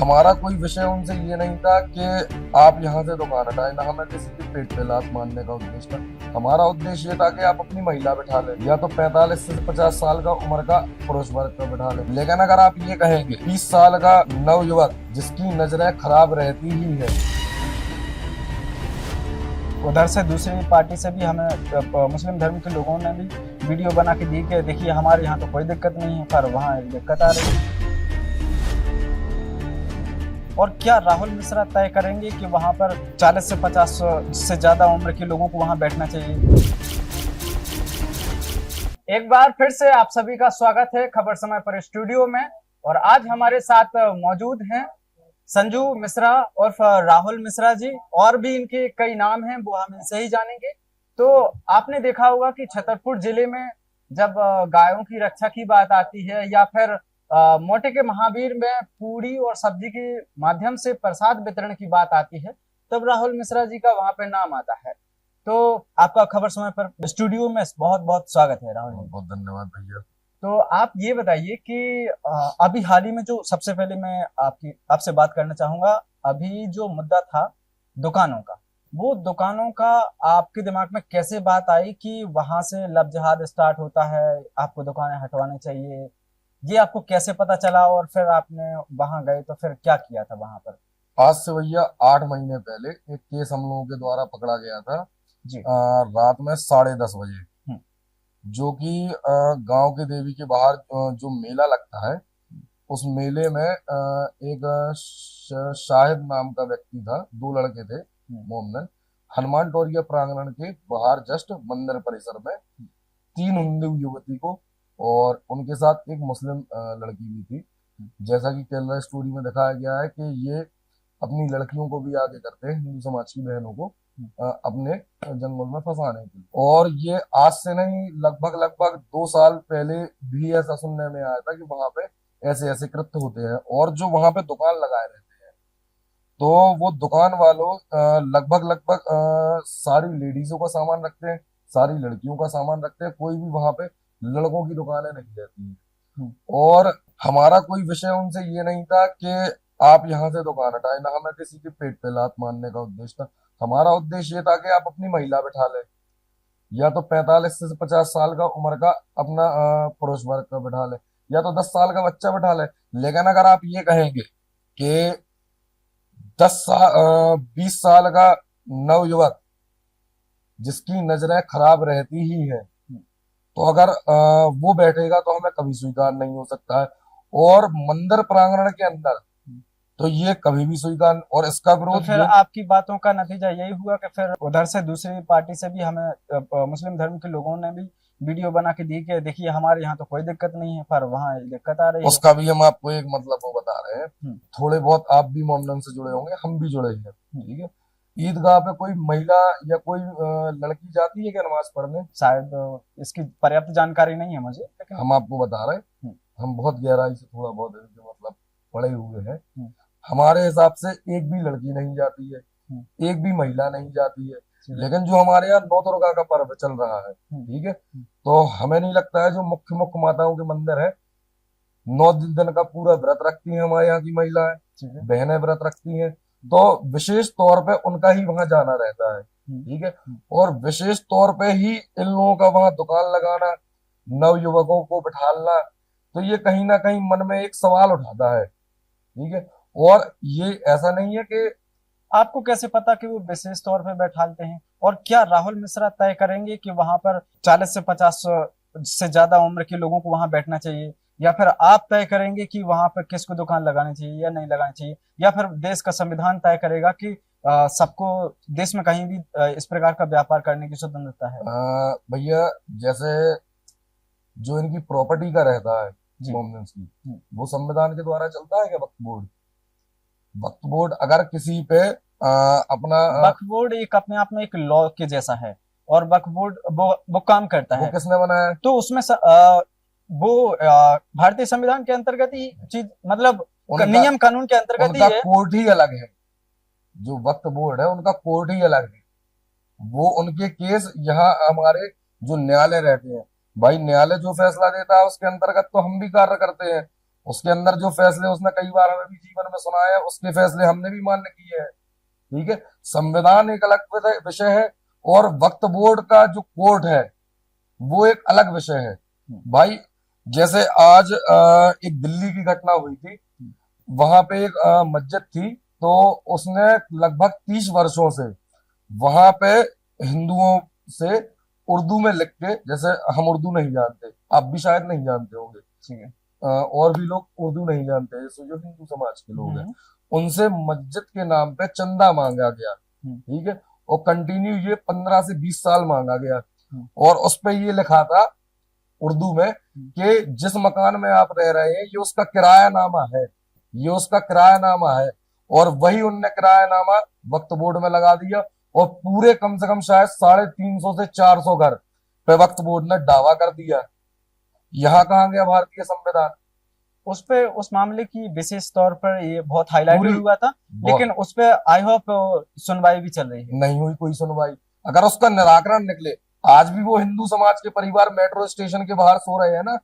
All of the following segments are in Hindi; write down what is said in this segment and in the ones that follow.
हमारा कोई विषय उनसे ये नहीं था कि आप यहाँ से दुकान हटाए, ना हमें किसी के पेट पे लात मारने का उद्देश्य था। हमारा उद्देश्य ये था कि आप अपनी महिला बिठा लें, या तो 45 से 50 साल का उम्र का पुरुष वर्ग का बिठा लें। लेकिन अगर आप ये कहेंगे 20 साल का नवयुवक जिसकी नजरें खराब रहती ही है, उधर से दूसरी पार्टी से भी हमें मुस्लिम धर्म के लोगों ने भी वीडियो बना के दी कि देखिए हमारे यहाँ तो कोई दिक्कत नहीं है, पर वहाँ एक दिक्कत आ रही है। और क्या राहुल मिश्रा तय करेंगे कि वहाँ पर 40 से 50 से ज्यादा उम्र के लोगों को वहाँ बैठना चाहिए? एक बार फिर से आप सभी का स्वागत है खबर समय पर स्टूडियो में। और आज हमारे साथ मौजूद हैं संजू मिश्रा और राहुल मिश्रा जी, और भी इनके कई नाम हैं, वो हम इनसे ही जानेंगे। तो आपने देखा होगा कि छतरपुर जिले में जब गायों की रक्षा की बात आती है, या फिर मोटे के महावीर में पूरी और सब्जी के माध्यम से प्रसाद वितरण की बात आती है, तब राहुल मिश्रा जी का वहां पे नाम आता है। तो आपका खबर समय पर स्टूडियो में बहुत बहुत स्वागत है राहुल जी। बहुत धन्यवाद भैया। तो आप ये बताइए कि अभी हाल ही में जो सबसे पहले मैं आपसे बात करना चाहूंगा, अभी जो मुद्दा था दुकानों का, वो दुकानों का आपके दिमाग में कैसे बात आई कि वहां से लब जिहाद स्टार्ट होता है, आपको दुकानें हटवानी चाहिए, ये आपको कैसे पता चला? और फिर आपने वहां गए तो फिर क्या किया था वहां पर? आज से भैया 8 महीने पहले एक केस हम लोगों के द्वारा पकड़ा गया था जी। रात में 10:30 बजे, जो कि गांव के देवी के बाहर जो मेला लगता है, उस मेले में एक शाहिद नाम का व्यक्ति था, 2 लड़के थे मोमडन, हनुमान टोरिया प्रांगण के बाहर जस्ट मंदिर परिसर में 3 हिंदू युवती को और उनके साथ एक मुस्लिम लड़की भी थी। जैसा कि कैमरा स्टोरी में दिखाया गया है कि ये अपनी लड़कियों को भी आगे करते हैं, हिंदू समाज की बहनों को अपने जंगल में फंसाने के लिए। और ये आज से नहीं, लगभग 2 साल पहले भी ऐसा सुनने में आया था कि वहां पे ऐसे ऐसे कृत्य होते हैं। और जो वहां पे दुकान लगाए रहते हैं, तो वो दुकान वालों लगभग सारी लेडीजों का सामान रखते हैं, सारी लड़कियों का सामान रखते हैं, कोई भी वहां पे लड़कों की दुकानें नहीं रहती हैं। और हमारा कोई विषय उनसे ये नहीं था कि आप यहाँ से दुकान हटाए, ना हमें किसी के पेट पे लात मारने का उद्देश्य था। हमारा उद्देश्य ये था कि आप अपनी महिला बिठा लें, या तो 45 से 50 साल का उम्र का अपना पुरुष वर्ग का बिठा ले, या तो 10 साल का बच्चा बिठा ले। लेकिन अगर आप ये कहेंगे कि 20 साल का नवयुवक जिसकी नजरें खराब रहती ही है, तो अगर वो बैठेगा तो हमें कभी स्वीकार नहीं हो सकता है। और मंदिर प्रांगण के अंदर तो ये कभी भी स्वीकार, और इसका तो विरोध फिर आपकी बातों का नतीजा यही हुआ कि फिर उधर से दूसरी पार्टी से भी हमें मुस्लिम धर्म के लोगों ने भी वीडियो बना के दी कि देखिए हमारे यहाँ तो कोई दिक्कत नहीं है, पर वहाँ एक दिक्कत आ रही है। उसका भी हम आपको एक मतलब वो बता रहे हैं। थोड़े बहुत आप भी मोमडन से जुड़े होंगे, हम भी जुड़े हैं, ठीक है। ईदगाह पे कोई महिला या कोई लड़की जाती है क्या नमाज पढ़ने? शायद इसकी पर्याप्त जानकारी नहीं है मुझे, लेकिन हम आपको बता रहे हैं, हम बहुत गहराई से थोड़ा बहुत मतलब पढ़े हुए हैं। हमारे हिसाब से एक भी लड़की नहीं जाती है, एक भी महिला नहीं जाती है। लेकिन जो हमारे यहाँ नौ दुर्गा का पर्व चल रहा है, ठीक है, तो हमें नहीं लगता है जो मुख्य माताओं के मंदिर है, 9 दिन का पूरा व्रत रखती हैं हमारे यहाँ की महिलाएं, बहनें व्रत रखती हैं, तो विशेष तौर पे उनका ही वहां जाना रहता है, ठीक है। और विशेष तौर पे ही इन लोगों का वहां दुकान लगाना, नव युवकों को बिठालना, तो ये कहीं ना कहीं मन में एक सवाल उठाता है, ठीक है। और ये ऐसा नहीं है कि आपको कैसे पता कि वो विशेष तौर पे बैठालते हैं? और क्या राहुल मिश्रा तय करेंगे कि वहां पर 40 से 50 से ज्यादा उम्र के लोगों को वहां बैठना चाहिए, या फिर आप तय करेंगे कि वहां पर किसको दुकान लगानी चाहिए या नहीं लगानी चाहिए, या फिर देश का संविधान तय करेगा कि सबको देश में कहीं भी इस प्रकार का व्यापार करने की स्वतंत्रता है? भैया, जैसे जो इनकी प्रॉपर्टी का रहता है मोमडन्स की, वो संविधान के द्वारा चलता है क्या? वक्फ बोर्ड अगर किसी पे अपना वक्फ बोर्ड एक अपने आप में एक लॉ के जैसा है, और वक्फ बोर्ड वो काम करता है। वो किसने बनाया है? तो उसमें वो भारतीय संविधान के अंतर्गत ही चीज, मतलब नियम कानून के अंतर्गत ही है। कोर्ट ही अलग है, जो वक्फ बोर्ड है उनका कोर्ट ही अलग है। वो उनके केस यहाँ हमारे जो न्यायालय रहते हैं, भाई न्यायालय जो फैसला देता है उसके अंतर्गत तो हम भी कार्य करते हैं। उसके अंदर जो फैसले उसने कई बार हमें भी जीवन में सुनाए हैं, उसके फैसले हमने भी मान्य किए हैं। ठीक है, संविधान एक अलग विषय है और वक्फ बोर्ड का जो कोर्ट है वो एक अलग विषय है। भाई जैसे आज एक दिल्ली की घटना हुई थी, वहां पे एक मस्जिद थी, तो उसने लगभग 30 वर्षों से वहां पे हिंदुओं से उर्दू में लिख के, जैसे हम उर्दू नहीं जानते, आप भी शायद नहीं जानते होंगे, ठीक है। और भी लोग उर्दू नहीं जानते जैसे जो हिंदू समाज के लोग हैं, उनसे मस्जिद के नाम पे चंदा मांगा गया। ठीक है, और कंटिन्यू ये 15 से 20 साल मांगा गया, और उस पे ये लिखा था उर्दू में कि जिस मकान में आप रह रहे हैं ये उसका किरायानामा है, ये उसका किरायानामा है। और वही उनने किरायानामा वक्फ बोर्ड में लगा दिया, और पूरे कम से कम शायद 350 से 400 घर पे वक्फ बोर्ड ने दावा कर दिया। यहाँ कहाँ गया भारतीय संविधान? उस पे उस मामले की विशेष तौर पर ये बहुत हाईलाइट पूरी हुआ था, लेकिन उस पे आई होप सुनवाई भी चल रही है। नहीं हुई कोई सुनवाई। अगर उसका निराकरण निकले, आज भी वो हिंदू समाज के परिवार मेट्रो स्टेशन के बाहर सो रहे हैं ना,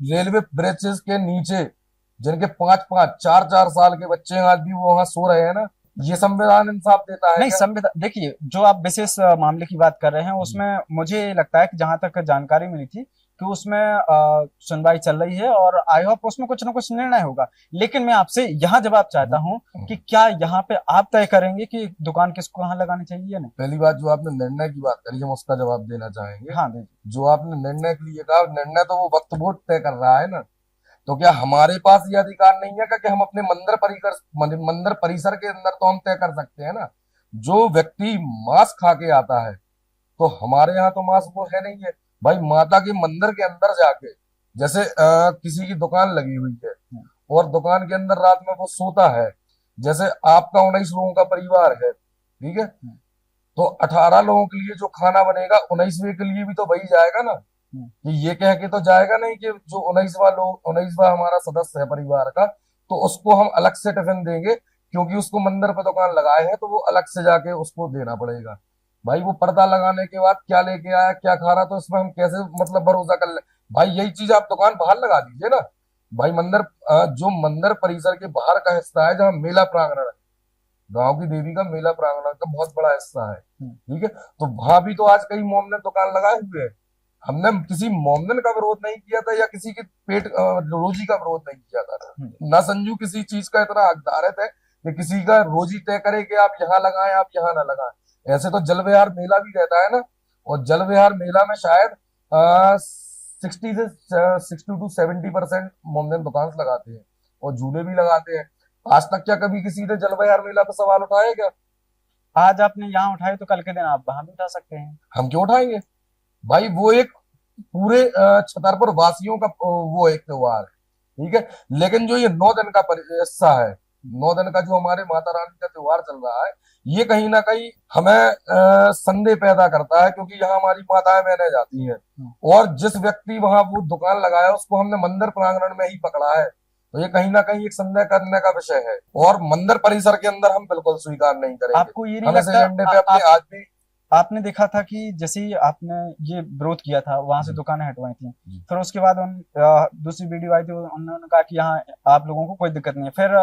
रेलवे ब्रिजेस के नीचे, जिनके 5-5 4-4 साल के बच्चे हैं, आज भी वो वहां सो रहे हैं ना। ये संविधान इंसाफ देता है नहीं, क्या? संविधान देखिए, जो आप विशेष मामले की बात कर रहे हैं उसमें मुझे लगता है कि जहां तक जानकारी मिली थी कि उसमें सुनवाई चल रही है और आई होप उसमें कुछ ना कुछ निर्णय होगा। लेकिन मैं आपसे यहाँ जवाब चाहता हूँ कि क्या यहाँ पे आप तय करेंगे कि दुकान किसको कहाँ लगानी चाहिए या नहीं? पहली बात, जो आपने निर्णय की बात करी, हम उसका जवाब देना चाहेंगे। हाँ दीजिए। जो आपने निर्णय के लिए कहा, निर्णय तो वो वक्फ बोर्ड तय कर रहा है ना। तो क्या हमारे पास ये अधिकार नहीं है कि हम अपने मंदिर परिसर के अंदर तो हम तय कर सकते हैं ना। जो व्यक्ति मांस खा के आता है, तो हमारे यहाँ तो मांस वो है नहीं है भाई। माता के मंदिर के अंदर जाके, जैसे किसी की दुकान लगी हुई है और दुकान के अंदर रात में वो सोता है, जैसे आपका 19 लोगों का परिवार है, ठीक है, तो 18 लोगों के लिए जो खाना बनेगा 19वें के लिए भी तो वही जाएगा ना। कि ये कह के तो जाएगा नहीं कि जो 19वां हमारा सदस्य है परिवार का, तो उसको हम अलग से टिफिन देंगे, क्योंकि उसको मंदिर पर दुकान लगाए हैं तो वो अलग से जाके उसको देना पड़ेगा। भाई वो पर्दा लगाने के बाद क्या लेके आया, क्या खा रहा, तो इसमें हम कैसे मतलब भरोसा कर ले? भाई यही चीज आप दुकान बाहर लगा दीजिए ना। भाई जो मंदिर परिसर के बाहर का हिस्सा है, जहाँ मेला प्रांगण है, गांव की देवी का मेला प्रांगण का बहुत बड़ा हिस्सा है, ठीक है, तो वहां भी तो आज कई मोमदन दुकान लगाए हुए हैं। हमने किसी मोमदन का विरोध नहीं किया था, या किसी के पेट रोजी का विरोध नहीं किया था ना। संजू किसी चीज का इतना हकदार है कि किसी का रोजी तय करे कि आप यहाँ लगाएं, आप यहाँ ना लगाएं। ऐसे तो जल विहार मेला भी रहता है ना, और जल विहार मेला में शायद 60 से 70% मोमदन दुकान लगाते हैं और झूले भी लगाते हैं। आज तक क्या कभी किसी ने जल विहार मेला पर सवाल उठाया क्या? आज आपने यहाँ उठाए तो कल के दिन आप वहां भी उठा सकते हैं। हम क्यों उठाएंगे भाई? वो एक पूरे छतरपुर वासियों का वो एक त्योहार है, ठीक है। लेकिन जो ये 9 दिन का हिस्सा है, 9 दिन का जो हमारे माता रानी का त्योहार चल रहा है, ये कहीं ना कहीं हमें संदेह पैदा करता है, क्योंकि यहाँ हमारी माताएं बहनें जाती हैं, और जिस व्यक्ति वहां वो दुकान लगाया उसको हमने मंदिर प्रांगण में ही पकड़ा है, तो ये कहीं ना कहीं एक संदेह करने का विषय है। और मंदिर परिसर के अंदर हम बिल्कुल स्वीकार नहीं करेंगे। आपको ये नहीं हम इस एजेंडे पे अपने आज भी आपने देखा था कि जैसे ही आपने ये विरोध किया था, वहां से दुकानें हटवाई थी, फिर उसके बाद दूसरी वीडियो आई थी, उन्होंने कहा कि यहाँ आप लोगों को कोई दिक्कत नहीं है, फिर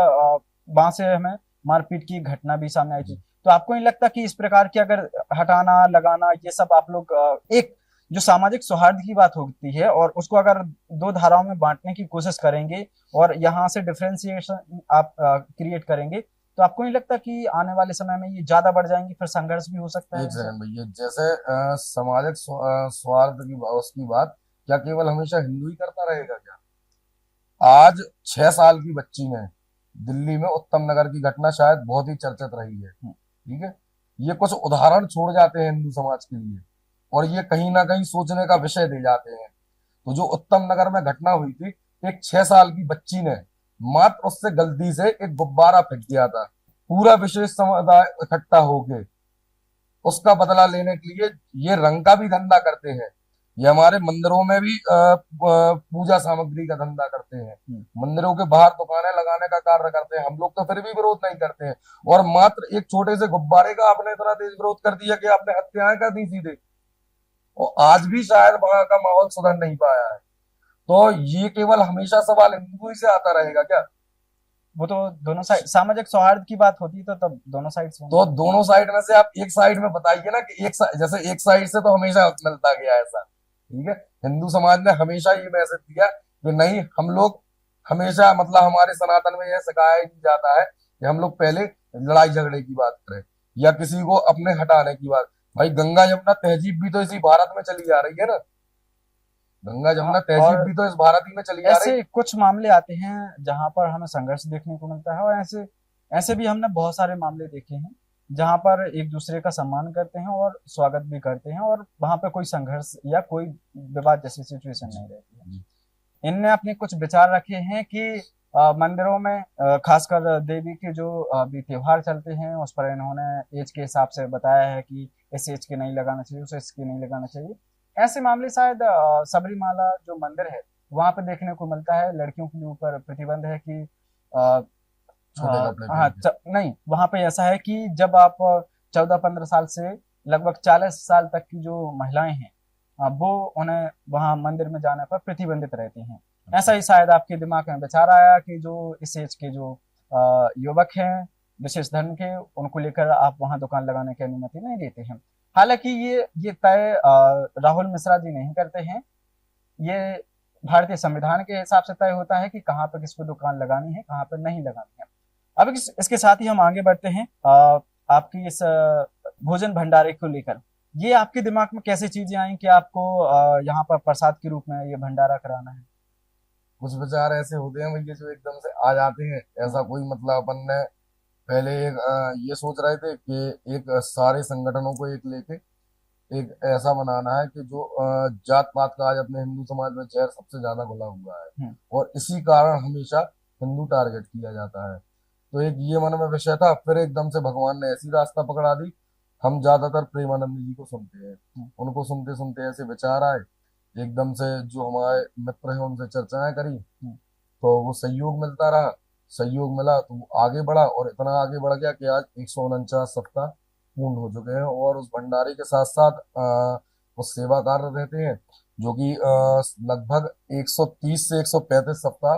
वहां से हमें मारपीट की घटना भी सामने आई थी। तो आपको नहीं लगता कि इस प्रकार की अगर हटाना लगाना ये सब आप लोग एक जो सामाजिक सौहार्द की बात होती है और उसको अगर 2 धाराओं में बांटने की कोशिश करेंगे और यहाँ से डिफरेंशिएशन आप क्रिएट करेंगे, तो आपको नहीं लगता कि आने वाले समय में ये ज्यादा बढ़ जाएंगे, फिर संघर्ष भी हो सकता है? एक सेकंड भैया, जैसे सामाजिक स्वार्थ की उसकी बात क्या केवल हमेशा हिंदू ही करता रहेगा क्या? आज 6 साल की बच्ची ने दिल्ली में उत्तम नगर की घटना शायद बहुत ही चर्चित रही है, ठीक है, ये कुछ उदाहरण छोड़ जाते हैं हिंदू समाज के लिए, और ये कहीं ना कहीं सोचने का विषय दे जाते हैं। तो जो उत्तम नगर में घटना हुई थी, एक 6 साल की बच्ची ने मात्र उससे गलती से एक गुब्बारा फेंक दिया था, पूरा विशेष समुदाय इकट्ठा होके उसका बदला लेने के लिए ये रंग का भी धंधा करते हैं। ये हमारे मंदिरों में भी पूजा सामग्री का धंधा करते हैं, मंदिरों के बाहर दुकानें लगाने का कार्य करते हैं। हम लोग तो फिर भी विरोध नहीं करते हैं, और मात्र एक छोटे से गुब्बारे का आपने इतना तेज विरोध कर दिया कि आपने हत्याएं कर दी सीधे, और आज भी शायद वहां का माहौल सुधर नहीं पाया है। तो ये केवल हमेशा सवाल हिंदू ही से आता रहेगा क्या? वो तो दोनों साइड सामाजिक सौहार्द की बात होती है, तो तब दोनों साइड से तो दोनों साइड में से आप एक साइड में बताइए ना कि जैसे एक साइड से तो हमेशा मिलता गया ऐसा, ठीक है। हिंदू समाज ने हमेशा ये मैसेज दिया कि नहीं, हम लोग हमेशा, मतलब हमारे सनातन में यह सिखाया ही जाता है कि हम लोग पहले लड़ाई झगड़े की बात करें या किसी को अपने हटाने की बात। भाई गंगा यमुना तहजीब भी तो इसी भारत में चली आ रही है ना, गंगा जमुना तहजीब और भी तो इस भारत ही में चली आ रही है। ऐसे कुछ मामले आते हैं जहां पर हमें संघर्ष देखने को मिलता है, और ऐसे ऐसे भी हमने बहुत सारे मामले देखे हैं जहां पर एक दूसरे का सम्मान करते हैं और स्वागत भी करते हैं, और वहां पर कोई संघर्ष या कोई विवाद जैसी सिचुएशन नहीं रहती है। जी। इनने अपने कुछ विचार रखे हैं कि मंदिरों में खासकर देवी के जो भी त्योहार चलते हैं उस पर इन्होंने एज के हिसाब से बताया है कि इस एज के नहीं लगाना चाहिए, उस एज के नहीं लगाना चाहिए। ऐसे मामले शायद सबरीमाला जो मंदिर है वहां पे देखने को मिलता है। लड़कियों के ऊपर प्रतिबंध है कि छोटे कपड़े हाँ पहन के। नहीं, वहां पे ऐसा है कि जब आप 14-15 साल से लगभग 40 साल तक की जो महिलाएं हैं, वो उन्हें वहां मंदिर में जाने पर प्रतिबंधित रहती हैं। ऐसा ही शायद आपके दिमाग में विचार आया कि जो इस एज के जो युवक हैं विशेष धर्म के, उनको लेकर आप वहां दुकान लगाने की अनुमति नहीं देते हैं। हालांकि ये तय राहुल मिश्रा जी नहीं करते हैं। ये भारतीय संविधान के हिसाब से तय होता है कि कहाँ पर किसको दुकान लगानी है, कहाँ पर नहीं लगानी है। अब इसके साथ ही हम आगे बढ़ते हैं। आपकी इस भोजन भंडारे को लेकर ये आपके दिमाग में कैसे चीजें आई कि आपको यहाँ पर प्रसाद के रूप में ये भंडारा कराना है? कुछ विचार ऐसे होते हैं भैया जो एकदम से आ जाते हैं, ऐसा कोई मतलब अपन ने पहले एक ये सोच रहे थे कि एक सारे संगठनों को एक लेके एक ऐसा बनाना है कि जो जात पात का आज अपने हिंदू समाज में जहर सबसे ज्यादा घुला हुआ है हम्म, और इसी कारण हमेशा हिंदू टारगेट किया जाता है। तो एक ये मन में विषय था, फिर एकदम से भगवान ने ऐसी रास्ता पकड़ा दी। हम ज्यादातर प्रेमानंद जी को सुनते हैं, हम्म, उनको सुनते सुनते ऐसे विचार आए, एकदम से जो हमारे मित्र हैं उनसे चर्चाएं करी, हम्म। तो वो सहयोग मिलता रहा। सहयोग मिला तो वो आगे बढ़ा और इतना आगे बढ़ गया कि आज 149 सप्ताह पूर्ण हो चुके हैं और उस भंडारे के साथ साथ वो सेवा कार्य रहते हैं जो कि लगभग 130 से 135 सप्ताह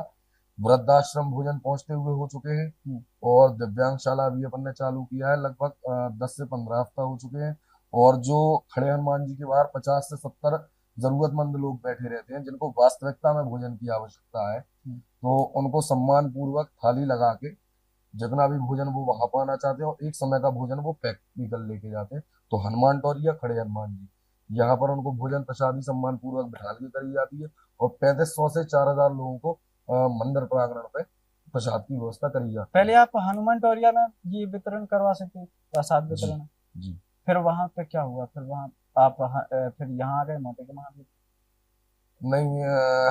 वृद्धाश्रम भोजन पहुंचते हुए हो चुके हैं। और दिव्यांगशाला भी अपन ने चालू किया है, लगभग 10 से 15 हफ्ता हो चुके हैं। और जो खड़े हनुमान जी के बाहर 50 से 70 जरूरतमंद लोग बैठे रहते हैं जिनको वास्तविकता में भोजन की आवश्यकता है, तो उनको सम्मान पूर्वक थाली लगा के जितना भी भोजन वो वहां पाना चाहते हैं और एक समय का भोजन वो पैक भी कर लेके जाते हैं। तो हनुमान टोरिया खड़े हनुमान जी, यहाँ पर उनको भोजन प्रसादी सम्मान पूर्वक बिठा के करी जाती है और 3500 से 4000 लोगों को मंदिर प्रांगण पे प्रसाद की व्यवस्था करी जाती पहले है। आप हनुमान टोरिया में ये वितरण करवा सकते, प्रसाद जी। वितरण। जी। फिर वहां पे क्या हुआ? फिर वहां आप फिर यहाँ आ गए मोटे के महादेव? नहीं,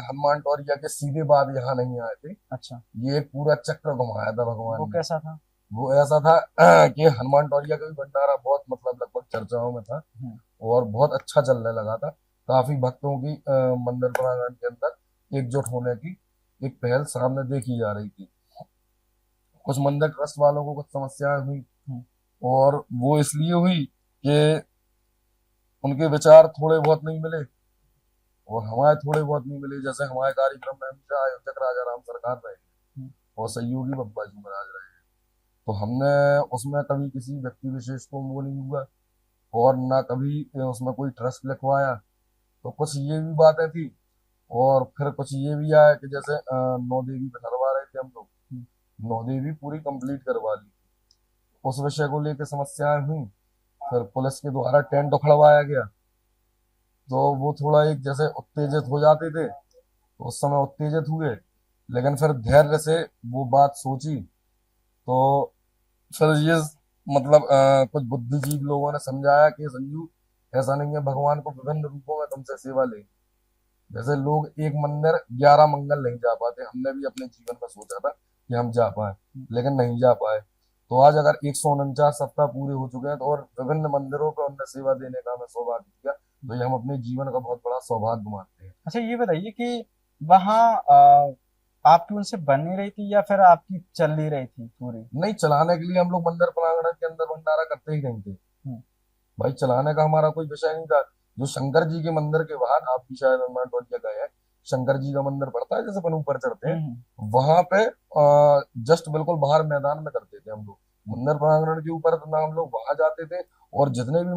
हनुमान टोरिया के सीधे बाद यहाँ नहीं आए थे। अच्छा, ये एक पूरा चक्र घुमाया था भगवान वो ने। कैसा था? वो ऐसा था कि हनुमान टोरिया का भी भंडारा बहुत मतलब लगभग चर्चाओं में था हम्म, और बहुत अच्छा चलने लगा था। काफी भक्तों की मंदिर प्रांगण के अंदर एकजुट होने की एक पहल सामने देखी जा रही थी। कुछ मंदिर ट्रस्ट वालों को कुछ समस्याएं हुई हम्म, और वो इसलिए हुई कि उनके विचार थोड़े बहुत नहीं मिले और हमारे थोड़े बहुत नहीं मिले। जैसे हमारे कार्यक्रम में हमेशा अयोध्यक राजा राम सरकार रहे हम्म। और सहयोगी बब्बा जी महाराज रहे, तो हमने उसमें कभी किसी व्यक्ति विशेष को वो नहीं हुआ और ना कभी उसमें कोई ट्रस्ट लिखवाया। तो कुछ ये भी बातें थी और फिर कुछ ये भी आया कि जैसे नौ देवी पे ठहरवा रहे थे हम लोग, नौ देवी पूरी कंप्लीट करवा ली, उस विषय को लेकर समस्याएं हुई। फिर पुलिस के द्वारा टेंट उखड़वाया गया, तो वो थोड़ा एक जैसे उत्तेजित हो जाते थे, तो उस समय उत्तेजित हुए, लेकिन फिर धैर्य से वो बात सोची। तो फिर ये मतलब कुछ बुद्धिजीवी लोगों ने समझाया कि संजू ऐसा नहीं है, भगवान को विभिन्न रूपों में तुमसे सेवा ले। जैसे लोग एक मंदिर 11 मंगल नहीं जा पाते, हमने भी अपने जीवन में सोचा था कि हम जा पाए लेकिन नहीं जा पाए। तो आज अगर 149 सप्ताह पूरे हो चुके हैं तो और विभिन्न मंदिरों पर उन्हें सेवा देने का हमें सौभाग्य दिया, तो ये हम अपने जीवन का बहुत बड़ा सौभाग्य मानते हैं। अच्छा, ये बताइए कि वहाँ आपकी उनसे बन नहीं रही थी या फिर आपकी चल नहीं रही थी पूरी? नहीं, चलाने के लिए हम लोग मंदिर प्रांगण के अंदर भंडारा करते ही नहीं थे हम्म, भाई, चलाने का हमारा कोई विषय नहीं था। जो शंकर जी के मंदिर के बाहर, आप भी शायद हनुमान टोलिया गए हैं, शंकर जी का मंदिर पड़ता है, जैसे अपन ऊपर चढ़ते हैं, हम्म। वहां पे जस्ट बिल्कुल बाहर मैदान में करते थे हम लोग। मंदिर प्रांगण के ऊपर ना हम लोग वहां जाते थे, और जितने भी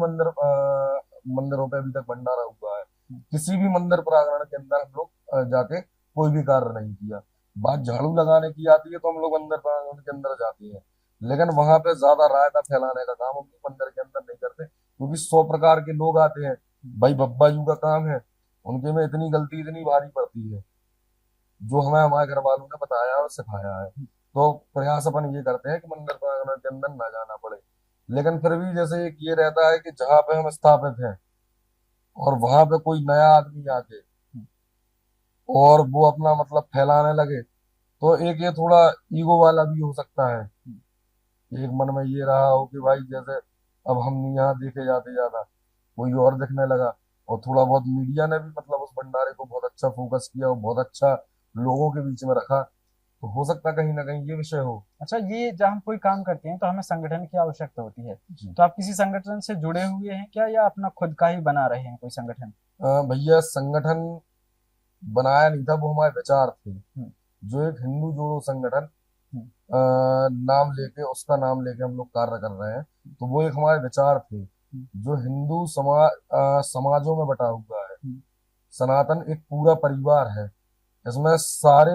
मंदिरों पे अभी तक भंडारा हुआ है, किसी भी मंदिर प्रांगण के अंदर हम लोग जाके कोई भी कार्य नहीं किया। बात झाड़ू लगाने की आती है तो हम लोग मंदिर प्रांगण के अंदर जाते हैं, लेकिन वहां पे ज्यादा रायता फैलाने का काम हम लोग मंदिर के अंदर नहीं करते, क्योंकि 100 प्रकार के लोग आते हैं। भाई बब्बा जी का काम है, उनके में इतनी गलती इतनी भारी पड़ती है, जो हमें हमारे घर वालों ने बताया और सिखाया है। तो प्रयास अपन ये करते हैं कि मंदिर प्रांगण के अंदर ना जाना पड़े। लेकिन फिर भी जैसे एक ये रहता है कि जहाँ पे हम स्थापित हैं और वहां पे कोई नया आदमी आके और वो अपना मतलब फैलाने लगे, तो एक ये थोड़ा ईगो वाला भी हो सकता है। एक मन में ये रहा हो कि भाई जैसे अब हम नहीं यहाँ देखे जाते ज्यादा, कोई और दिखने लगा, और थोड़ा बहुत मीडिया ने भी मतलब उस भंडारे को बहुत अच्छा फोकस किया और बहुत अच्छा लोगों के बीच में रखा, तो हो सकता है कहीं ना कहीं ये विषय हो। अच्छा, ये जब हम कोई काम करते हैं तो हमें संगठन की आवश्यकता होती है, जी। तो आप किसी संगठन से जुड़े हुए हैं क्या, या अपना खुद का ही बना रहे हैं कोई संगठन? भैया संगठन बनाया नहीं था, वो हमारे विचार थे। हम्म। जो एक हिंदू जोड़ो संगठन हम्म। नाम लेके, उसका नाम लेके हम लोग कार्य कर रहे हैं, तो वो एक हमारे विचार थे। हम्म। जो हिंदू समाजों में बटा हुआ है, हम्म। सनातन एक पूरा परिवार है। इसमें सारे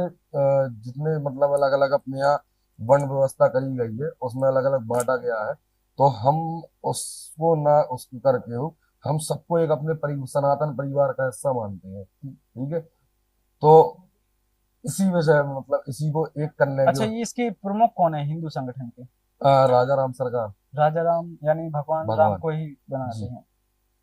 जितने मतलब अलग अलग अपने यहाँ वर्ण व्यवस्था करी गई है, उसमें अलग अलग बांटा गया है। तो हम उसको ना उसको करके हो, हम सबको एक अपने सनातन परिवार का हिस्सा मानते हैं। ठीक है। तो इसी वजह मतलब इसी को एक करने अच्छा, के ये इसके प्रमुख कौन है हिंदू संगठन के? राजा राम सरकार। राजा राम यानी भगवान राम भगवान। को ही बनाते जी। हैं?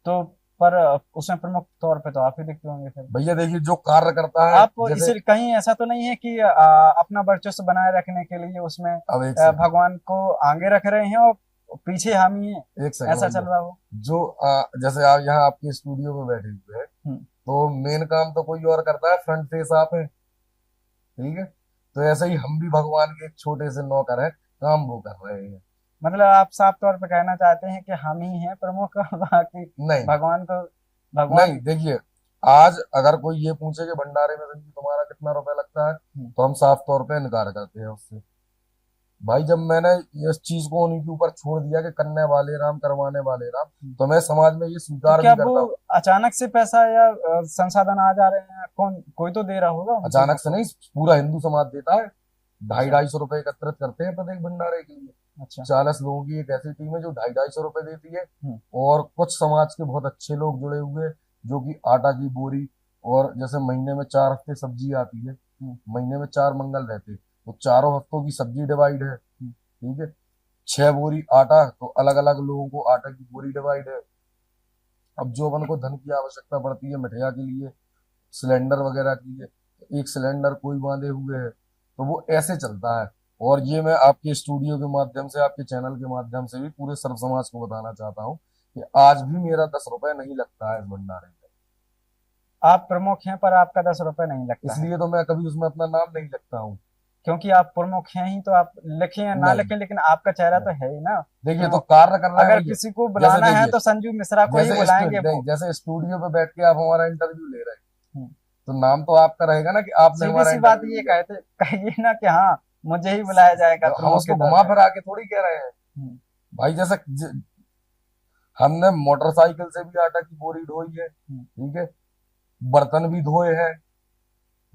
तो पर उसमें प्रमुख तौर पे तो आप ही दिखते होंगे फिर। भैया देखिए, जो कार्य करता है, आप जैसे इसे कहीं ऐसा तो नहीं है कि अपना वर्चस्व बनाए रखने के लिए उसमें अब एक सेकंड, भगवान को आगे रख रहे हैं और पीछे हम ही हैं, एक सेकंड ऐसा चल भैया। रहा हो? जो जैसे आप यहाँ आपके स्टूडियो में बैठे हुए हैं, हम्म। तो मेन काम तो कोई और करता है, फ्रंट फेस आप है। ठीक है। तो ऐसे ही हम भी भगवान के एक छोटे से नौकर हैं, काम वो कर रहे हैं। मतलब आप साफ तौर पे कहना चाहते हैं कि हम ही हैं प्रमुख बाकी नहीं भगवान को, भगवान। नहीं, देखिए, आज अगर कोई ये पूछे कि भंडारे में संजू तुम्हारा कितना रुपए लगता है, हम्म। तो हम साफ तौर पे इनकार करते हैं उससे। भाई जब मैंने इस चीज को उन्हीं के ऊपर छोड़ दिया कि करने वाले राम करवाने वाले राम, तो मैं समाज में ये तो स्वीकार क्या भी वो करता हूँ। अचानक से पैसा या संसाधन आ जा रहे हैं, कौन कोई तो दे रहा होगा उन चीजों अचानक से को? नहीं, पूरा हिंदू समाज देता है। ढाई अच्छा। ढाई सौ रुपए एकत्रित करते हैं प्रत्येक भंडारे के लिए। अच्छा। 40 लोगों की एक ऐसी टीम है जो ढाई ढाई सौ रुपए देती है। हम्म। और कुछ समाज के बहुत अच्छे लोग जुड़े हुए हैं, जो कि आटा की बोरी, और जैसे महीने में 4 हफ्ते सब्जी आती है, महीने में 4 मंगल रहते हैं, तो चारों हफ्तों की सब्जी डिवाइड है। ठीक है। 6 बोरी आटा, तो अलग अलग लोगों को आटा की बोरी डिवाइड है। अब जो अपन को धन की आवश्यकता पड़ती है मिठाइया के लिए, सिलेंडर वगैरह के लिए, तो एक सिलेंडर कोई बांधे हुए है, तो वो ऐसे चलता है। और ये मैं आपके स्टूडियो के माध्यम से, आपके चैनल के माध्यम से भी पूरे सर्व समाज को बताना चाहता हूँ कि आज भी मेरा 10 रुपए नहीं लगता है इस भंडारे में। आप प्रमुख हैं पर आपका 10 रुपए नहीं लगता है? इसलिए तो मैं कभी उसमें अपना नाम नहीं लिखता हूँ। क्योंकि आप प्रमुख हैं ही तो आप लिखें या ना नहीं लिखें, लेकिन आपका चेहरा तो नहीं, है ही ना देखिए तो प्रमुख। कार्य कर रहे हैं अगर भैया। किसी को जैसे बुलाना है देखिए, तो संजू मिश्रा को ही बुलाएंगे नहीं, वो। जैसे स्टूडियो पे बैठ के आप हमारा इंटरव्यू ले रहे हैं, हम्म। तो नाम तो आपका रहेगा ना कि आपने सीधी हमारा सी बात इंटरव्यू ये लिया। कहते कहिए ना कि हाँ, मुझे ही बुलाया जाएगा हम प्रमुख के उसको तौर घुमा पे। फिरा के थोड़ी कह रहे हैं। हम्म। भाई जैसे हमने मोटरसाइकिल से भी आटा की बोरी ढोई है। ठीक है। बर्तन भी धोए हैं।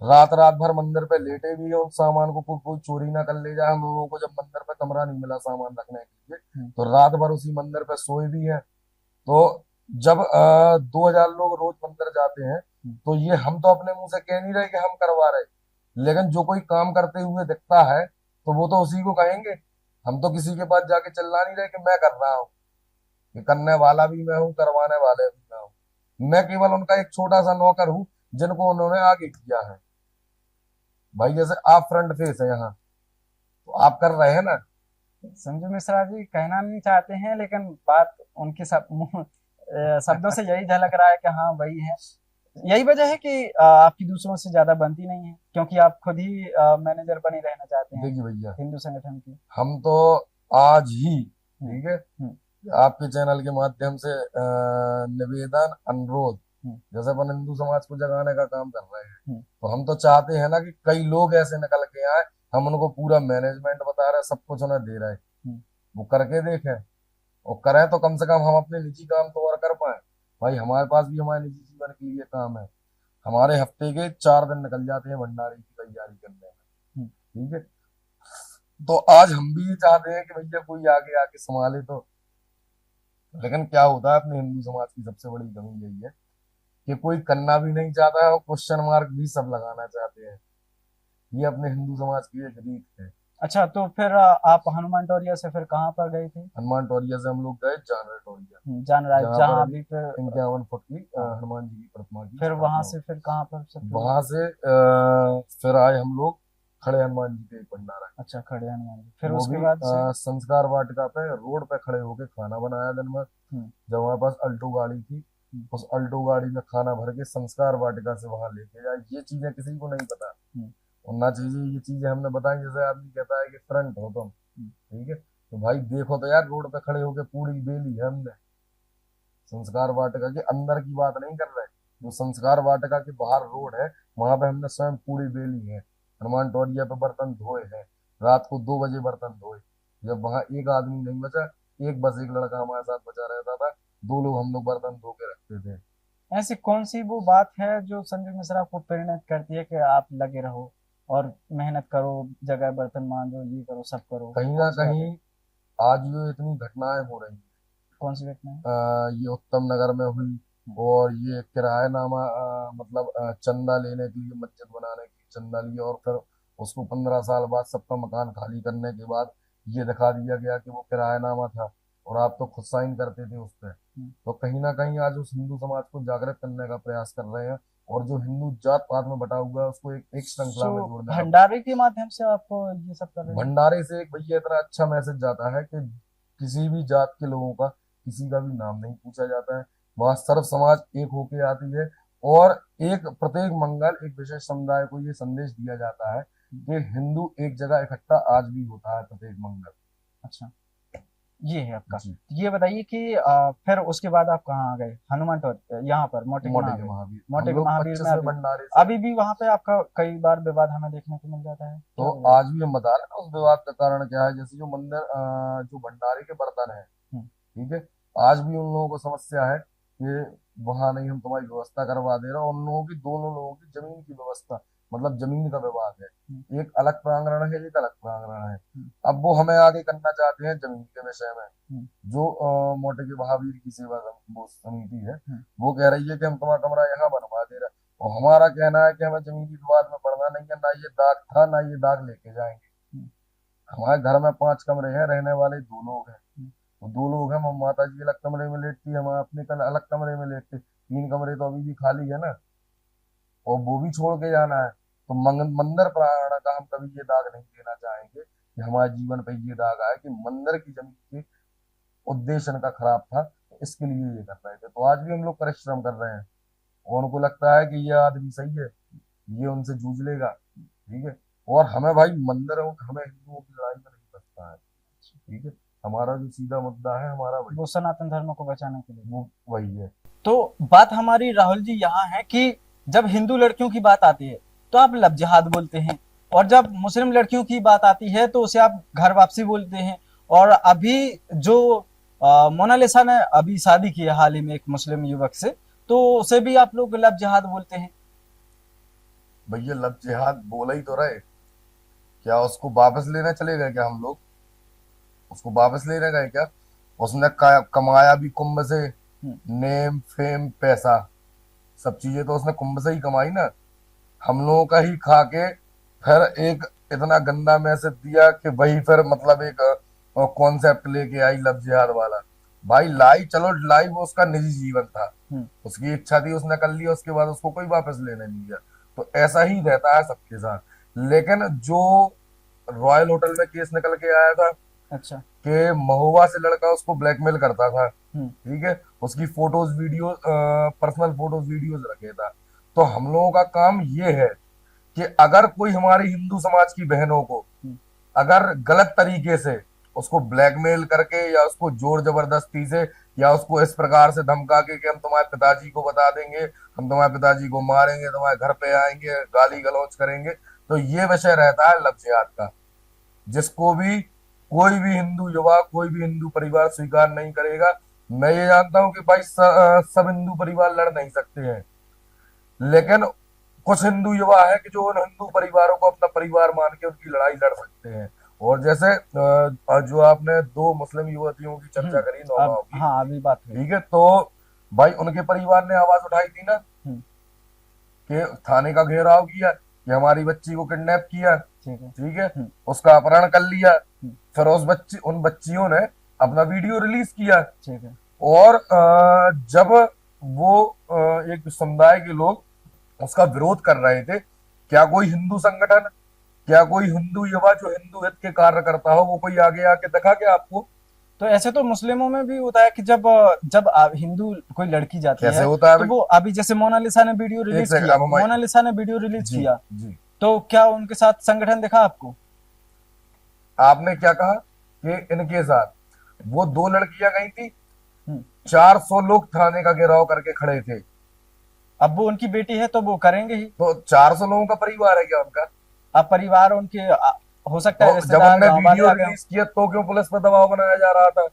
रात रात भर मंदिर पे लेटे भी है, उन सामान को कोई चोरी ना कर ले जाए। हम लोगों को जब मंदिर पे कमरा नहीं मिला सामान रखने के लिए, तो रात भर उसी मंदिर पे सोए भी है। तो जब 2,000 लोग रोज मंदिर जाते हैं, तो ये हम तो अपने मुंह से कह नहीं रहे कि हम करवा रहे, लेकिन जो कोई काम करते हुए दिखता है तो वो तो उसी को कहेंगे। हम तो किसी के पास जाके चिल्ला नहीं रहे कि मैं कर रहा हूँ। ये करने वाला भी मैं हूँ, करवाने वाले भी मैं हूँ। मैं केवल उनका एक छोटा सा नौकर हूँ, जिनको उन्होंने आगे किया है। भाई जैसे आप फ्रंट फेस है यहाँ, तो आप कर रहे हैं ना। संजू मिश्रा जी कहना नहीं चाहते हैं, लेकिन बात उनके शब्दों से यही झलक रहा है कि हाँ वही है। यही वजह है कि आपकी दूसरों से ज्यादा बनती नहीं है, क्योंकि आप खुद ही मैनेजर बने रहना चाहते हैं देखिए भैया, हिंदू संगठन की। हम तो आज ही, ठीक है, हम्म। आपके चैनल के माध्यम से निवेदन अनुरोध जैसे अपन हिंदू समाज को जगाने का काम कर रहे हैं, हम्म। तो हम तो चाहते हैं ना कि कई लोग ऐसे निकल के आए, हम उनको पूरा मैनेजमेंट बता रहे हैं, सब कुछ उन्हें दे रहे हैं, हम्म। वो करके देखें और करें तो कम से कम हम अपने निजी काम तो और कर पाए। भाई हमारे पास भी हमारे निजी जीवन के लिए काम है, हमारे हफ्ते के 4 दिन निकल जाते हैं भंडारे की तैयारी करने में। ठीक है, तो आज हम भी ये चाहते हैं कि भैया कोई आगे आके संभाले तो, लेकिन क्या होता है अपने हिंदू समाज की सबसे बड़ी कमी यही है कि कोई करना भी नहीं चाहता है और क्वेश्चन मार्क भी सब लगाना चाहते हैं। ये अपने हिंदू समाज की एक रीत है। अच्छा, तो फिर आप हनुमान टोरिया से फिर कहाँ पर गए थे? हनुमान टोरिया से हम लोग गए जानर टोरिया, जान रहा है, जहाँ पर जहाँ अभी अभी फिर 51 फुट की हनुमान जी की प्रतिमा की फिर वहां स्थापना से फिर कहाँ पर सब हुई। लोग? वहां से फिर आए हम लोग खड़े हनुमान जी के एक भंडारा। अच्छा, खड़े हनुमान जी, फिर वो उसके भी बाद से? संस्कार वाटिका पे रोड पे खड़े होके खाना बनाया दिन भर। हम्म। जब हमारे पास अल्टो गाड़ी थी, उस अल्टो गाड़ी में खाना भर के संस्कार वाटिका से वहां लेके जाए, ये चीजें किसी को नहीं पता। और ना चीजें ये चीजें हमने बताई, जैसे आदमी कहता है कि फ्रंट हो तुम, ठीक है, तो भाई देखो तो यार रोड पे खड़े होके पूरी बेली है हमने। संस्कार वाटिका के अंदर की बात नहीं कर रहे, जो संस्कार वाटिका के बाहर रोड है वहां पे हमने स्वयं पूरी बेली है। हनुमान टोरिया पे बर्तन धोए हैं, रात को 2 बजे बर्तन धोए, जब वहां एक आदमी नहीं बचा, एक बस एक लड़का हमारे साथ बचा रहता था, 2 लोग हम लोग बर्तन धो के रखते थे। ऐसी कौन सी वो बात है जो संजू मिश्रा को प्रेरित करती है कि आप लगे रहो और मेहनत करो, जगह बर्तन मांजो, ये करो, सब करो? कहीं ना कौन सी बात है? कहीं आज जो इतनी घटनाएं हो रही हैं, कौन सी घटना है? ये उत्तम नगर में हुई, और ये किराएनामा मतलब चंदा लेने के लिए, मस्जिद बनाने की चंदा लिया, और फिर उसको 15 साल बाद सबका मकान खाली करने के बाद ये दिखा दिया गया कि वो किराएनामा था और आप तो खुद साइन करते थे उस पर। तो कहीं ना कहीं आज उस हिंदू समाज को जागृत करने का प्रयास कर रहे हैं, और जो हिंदू जात पात में बटा हुआ है उसको एक श्रृंखला में जोड़ने का। भंडारे के माध्यम से आप ये सब कर रहे हैं? भंडारे से एक भैया इतना अच्छा मैसेज जाता है कि किसी भी जात के लोगों का किसी का भी नाम नहीं पूछा जाता है, वहाँ सर्व समाज एक होके आती है, और एक प्रत्येक मंगल एक विशेष समुदाय को ये संदेश दिया जाता है कि हिंदू एक जगह इकट्ठा आज भी होता है प्रत्येक मंगल। अच्छा, ये है आपका। जी। ये बताइए कि फिर उसके बाद आप कहाँ आ गए? हनुमान टोर यहाँ पर मोटे के मोटे के महावीर। महावीर मोटे हम के लोग महावीर में 25वें भंडारे से। अभी भी वहां पे आपका कई बार विवाद हमें देखने को मिल जाता है, क्या तो विवाद? आज भी हम बता रहे हैं उस विवाद का कारण क्या है। जैसे जो मंदिर जो भंडारे के बर्तन है, ठीक है, आज भी उन लोगों को समस्या है कि वहां नहीं, हम तुम्हारी व्यवस्था करवा दे रहे हैं। उन लोगों की, दोनों लोगों की जमीन की व्यवस्था, मतलब जमीन का विवाद है, एक अलग प्रांगण है, एक अलग प्रांगण है। अब वो हमें आगे करना चाहते हैं जमीन के विषय में। जो मोटे के महावीर की सेवा वो समिति है, वो कह रही है कि हम तुम्हारा कमरा यहाँ बनवा दे रहे हैं, और हमारा कहना है कि हमें जमीनी विवाद में पड़ना नहीं है, ना ये दाग था ना ये दाग लेके जाएंगे। हमारे घर में 5 कमरे हैं, रहने वाले 2 लोग हैं, तो 2 लोग हैं, माता जी अलग कमरे में लेटती है, हम अपने अलग कमरे में लेटते, 3 कमरे तो अभी भी खाली है ना, और वो भी छोड़ के जाना है। तो मंदिर प्रांगण का हम कभी ये दाग नहीं देना चाहेंगे कि हमारे जीवन पे ये दाग आए कि मंदिर की जमीन के उद्देश्य का खराब था, तो इसके लिए ये कर रहे थे। तो आज भी हम लोग परिश्रम कर रहे हैं, और उनको लगता है कि ये आदमी सही है, ये उनसे जूझ लेगा, ठीक है। और हमें भाई मंदिर, हमें हिंदुओं की लड़ाई में नहीं बचता है, ठीक है। हमारा जो सीधा मुद्दा है हमारा वो सनातन धर्म को बचाने के लिए, वो वही है। तो बात हमारी राहुल जी यहाँ है कि जब हिंदू लड़कियों की बात आती है तो आप लब जिहाद बोलते हैं, और जब मुस्लिम लड़कियों की बात आती है तो उसे आप घर वापसी बोलते हैं। और अभी जो मोनालिसा ने अभी शादी की है हाल ही में एक मुस्लिम युवक से, तो उसे भी आप लोग लब जिहाद बोलते हैं। भैया लब जिहाद बोला ही तो रहे, क्या उसको वापस लेने चले गए क्या हम लोग? उसको वापस लेने गए क्या? उसने कमाया भी कुंभ से, नेम फेम पैसा, सब चीजें तो उसने कुंभ से ही कमाई ना। हम लोगों का ही खा के फिर एक इतना गंदा मैसेज दिया कि वही फिर मतलब एक कॉन्सेप्ट लेके आई लब जिहाद वाला। भाई लाई, चलो लाई, वो उसका निजी जीवन था, उसकी इच्छा थी, उसने कर लिया, उसके बाद उसको कोई वापस लेने नहीं गया। तो ऐसा ही रहता है सबके साथ। लेकिन जो रॉयल होटल में केस निकल के आया था, अच्छा, कि महुआ से लड़का उसको ब्लैकमेल करता था, ठीक है, उसकी photos video, personal photos videos रखे था। तो हम लोगों का काम ये है कि अगर कोई हमारी हिंदू समाज की बहनों को अगर गलत तरीके से उसको ब्लैकमेल करके या उसको जोर जबरदस्ती से या उसको इस प्रकार से धमका के कि हम तुम्हारे पिताजी को बता देंगे, हम तुम्हारे पिताजी को मारेंगे, तुम्हारे घर पे आएंगे, गाली गलौज करेंगे। तो ये विषय रहता है लव जिहाद का, जिसको भी कोई भी हिंदू युवा, कोई भी हिंदू परिवार स्वीकार नहीं करेगा। मैं ये जानता हूं कि भाई सब हिंदू परिवार लड़ नहीं सकते हैं, लेकिन कुछ हिंदू युवा है कि जो उन हिंदू परिवारों को अपना परिवार मान के उनकी लड़ाई लड़ सकते हैं। और जैसे जो आपने दो मुस्लिम युवतियों की चर्चा करी नौगांव की, हाँ अभी बात हुई। ठीक है, तो भाई उनके परिवार ने आवाज उठाई थी ना हम्म, कि थाने का घेराव किया कि हमारी बच्ची को किडनैप किया, ठीक है। ठीक है, उसका अपहरण कर लिया। हम्म, फिर उन बच्चियों ने अपना वीडियो रिलीज किया। ठीक है। और जब वो एक समुदाय के लोग उसका विरोध कर रहे थे, क्या कोई हिंदू संगठन, क्या कोई हिंदू युवा जो हिंदू हित के कार्य करता हो, वो कोई आगे आके दिखा क्या आपको? तो ऐसे तो मुस्लिमों में भी होता है कि जब जब हिंदू कोई लड़की जाती कैसे है होता है तो भाई? वो अभी जैसे मोनालिसा ने वीडियो एक रिलीज सेकंड, किया, अब हमारी मोनालिसा ने वीडियो रिलीज जी किया, जी, तो क्या उनके साथ संगठन दिखा आपको? आपने क्या कहा कि इनके साथ वो दो लड़कियां गई थी, हम्म, 400 लोग थाने का घेराव करके खड़े थे। अब वो उनकी बेटी है तो वो करेंगे ही। तो 400 लोगों का परिवार है क्या उनका? अब परिवार उनके हो सकता है तो जब रिश्तेदार, हमने गांव वाले वीडियो आ गए हों। रिलीज किया तो क्यों पुलिस पर दबाव बनाया जा रहा था?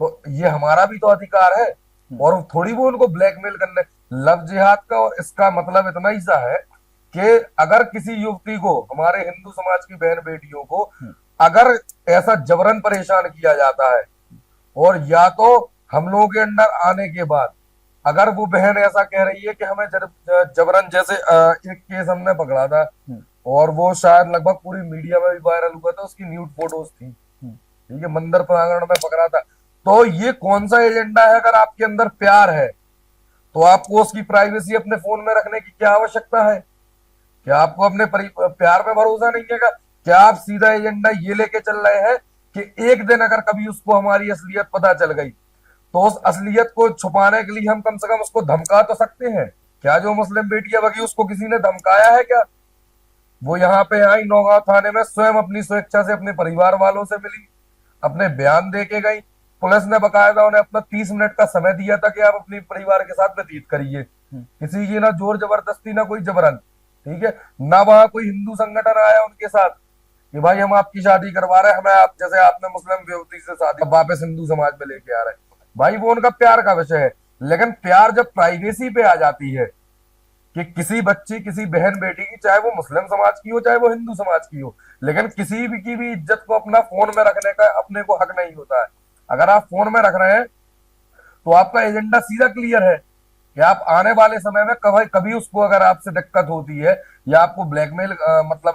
तो ये हमारा भी तो अधिकार है, और थोड़ी वो उनको ब्लैकमेल करने। लव जिहाद का और इसका मतलब इतना ही सा है कि अगर किसी युवती को, हमारे हिंदू समाज की बहन बेटियों को अगर ऐसा जबरन परेशान किया जाता है, और या तो हम लोगों के अंडर आने के बाद अगर वो बहन ऐसा कह रही है कि हमें जबरन, जैसे एक केस हमने पकड़ा था और वो शायद लगभग पूरी मीडिया में भी वायरल हुआ था, उसकी न्यूड फोटोज थी, ठीक है, मंदिर प्रांगण में पकड़ा था। तो ये कौन सा एजेंडा है? अगर आपके अंदर प्यार है तो आपको उसकी प्राइवेसी अपने फोन में रखने की क्या आवश्यकता है? क्या आपको अपने प्यार पे भरोसा नहीं है? क्या आप सीधा एजेंडा ये लेके चल रहे हैं कि एक दिन अगर कभी उसको हमारी असलियत पता चल गई तो उस असलियत को छुपाने के लिए हम कम से कम उसको धमका तो सकते हैं? क्या जो मुस्लिम बेटियां बगी उसको किसी ने धमकाया है क्या? वो यहाँ पे आई नौगांव थाने में, स्वयं अपनी स्वेच्छा से अपने परिवार वालों से मिली, अपने बयान दे के गई। पुलिस ने बकायदा उन्हें अपना 30 मिनट का समय दिया था कि आप अपने परिवार के साथ व्यतीत करिए। किसी की ना जोर जबरदस्ती, ना कोई जबरन, ठीक है, ना वहां कोई हिंदू संगठन आया उनके साथ कि भाई हम आपकी शादी करवा रहे हैं, हमें आप, जैसे आपने मुस्लिम युवती से शादी वापस हिंदू समाज में लेके आ रहे हैं। भाई वो उनका प्यार का विषय है, लेकिन प्यार जब प्राइवेसी पे आ जाती है कि किसी बच्ची, किसी बहन बेटी की, चाहे वो मुस्लिम समाज की हो चाहे वो हिंदू समाज की हो, लेकिन किसी भी की भी इज्जत को अपना फोन में रखने का अपने को हक नहीं होता है। अगर आप फोन में रख रहे हैं तो आपका एजेंडा सीधा क्लियर है कि आप आने वाले समय में कभी कभी उसको अगर आपसे दिक्कत होती है या आपको ब्लैकमेल मतलब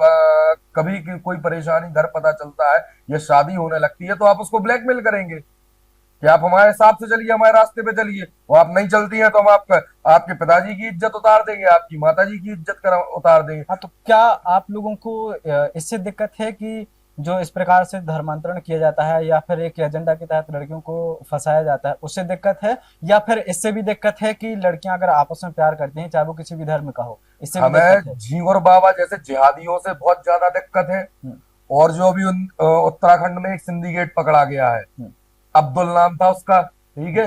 कभी कोई परेशानी घर पता चलता है या शादी होने लगती है तो आप उसको ब्लैकमेल करेंगे कि आप हमारे साथ से चलिए, हमारे रास्ते पे चलिए। वो आप नहीं चलती हैं तो हम आपके पिताजी की इज्जत उतार देंगे, आपकी माताजी की इज्जत उतार देंगे। हाँ, तो क्या आप लोगों को इससे दिक्कत है कि जो इस प्रकार से धर्मांतरण किया जाता है या फिर एक एजेंडा के तहत लड़कियों को फंसाया जाता है, उससे दिक्कत है? या फिर इससे भी दिक्कत है कि लड़कियां अगर आपस में प्यार करती हैं, चाहे वो किसी भी धर्म का हो, इससे भी हमें दिक्कत है? झींगुर बाबा जैसे जिहादियों से बहुत ज्यादा दिक्कत है। और जो अभी उत्तराखंड में एक सिंडिकेट पकड़ा गया है, अब्दुल नाम था उसका, ठीक है,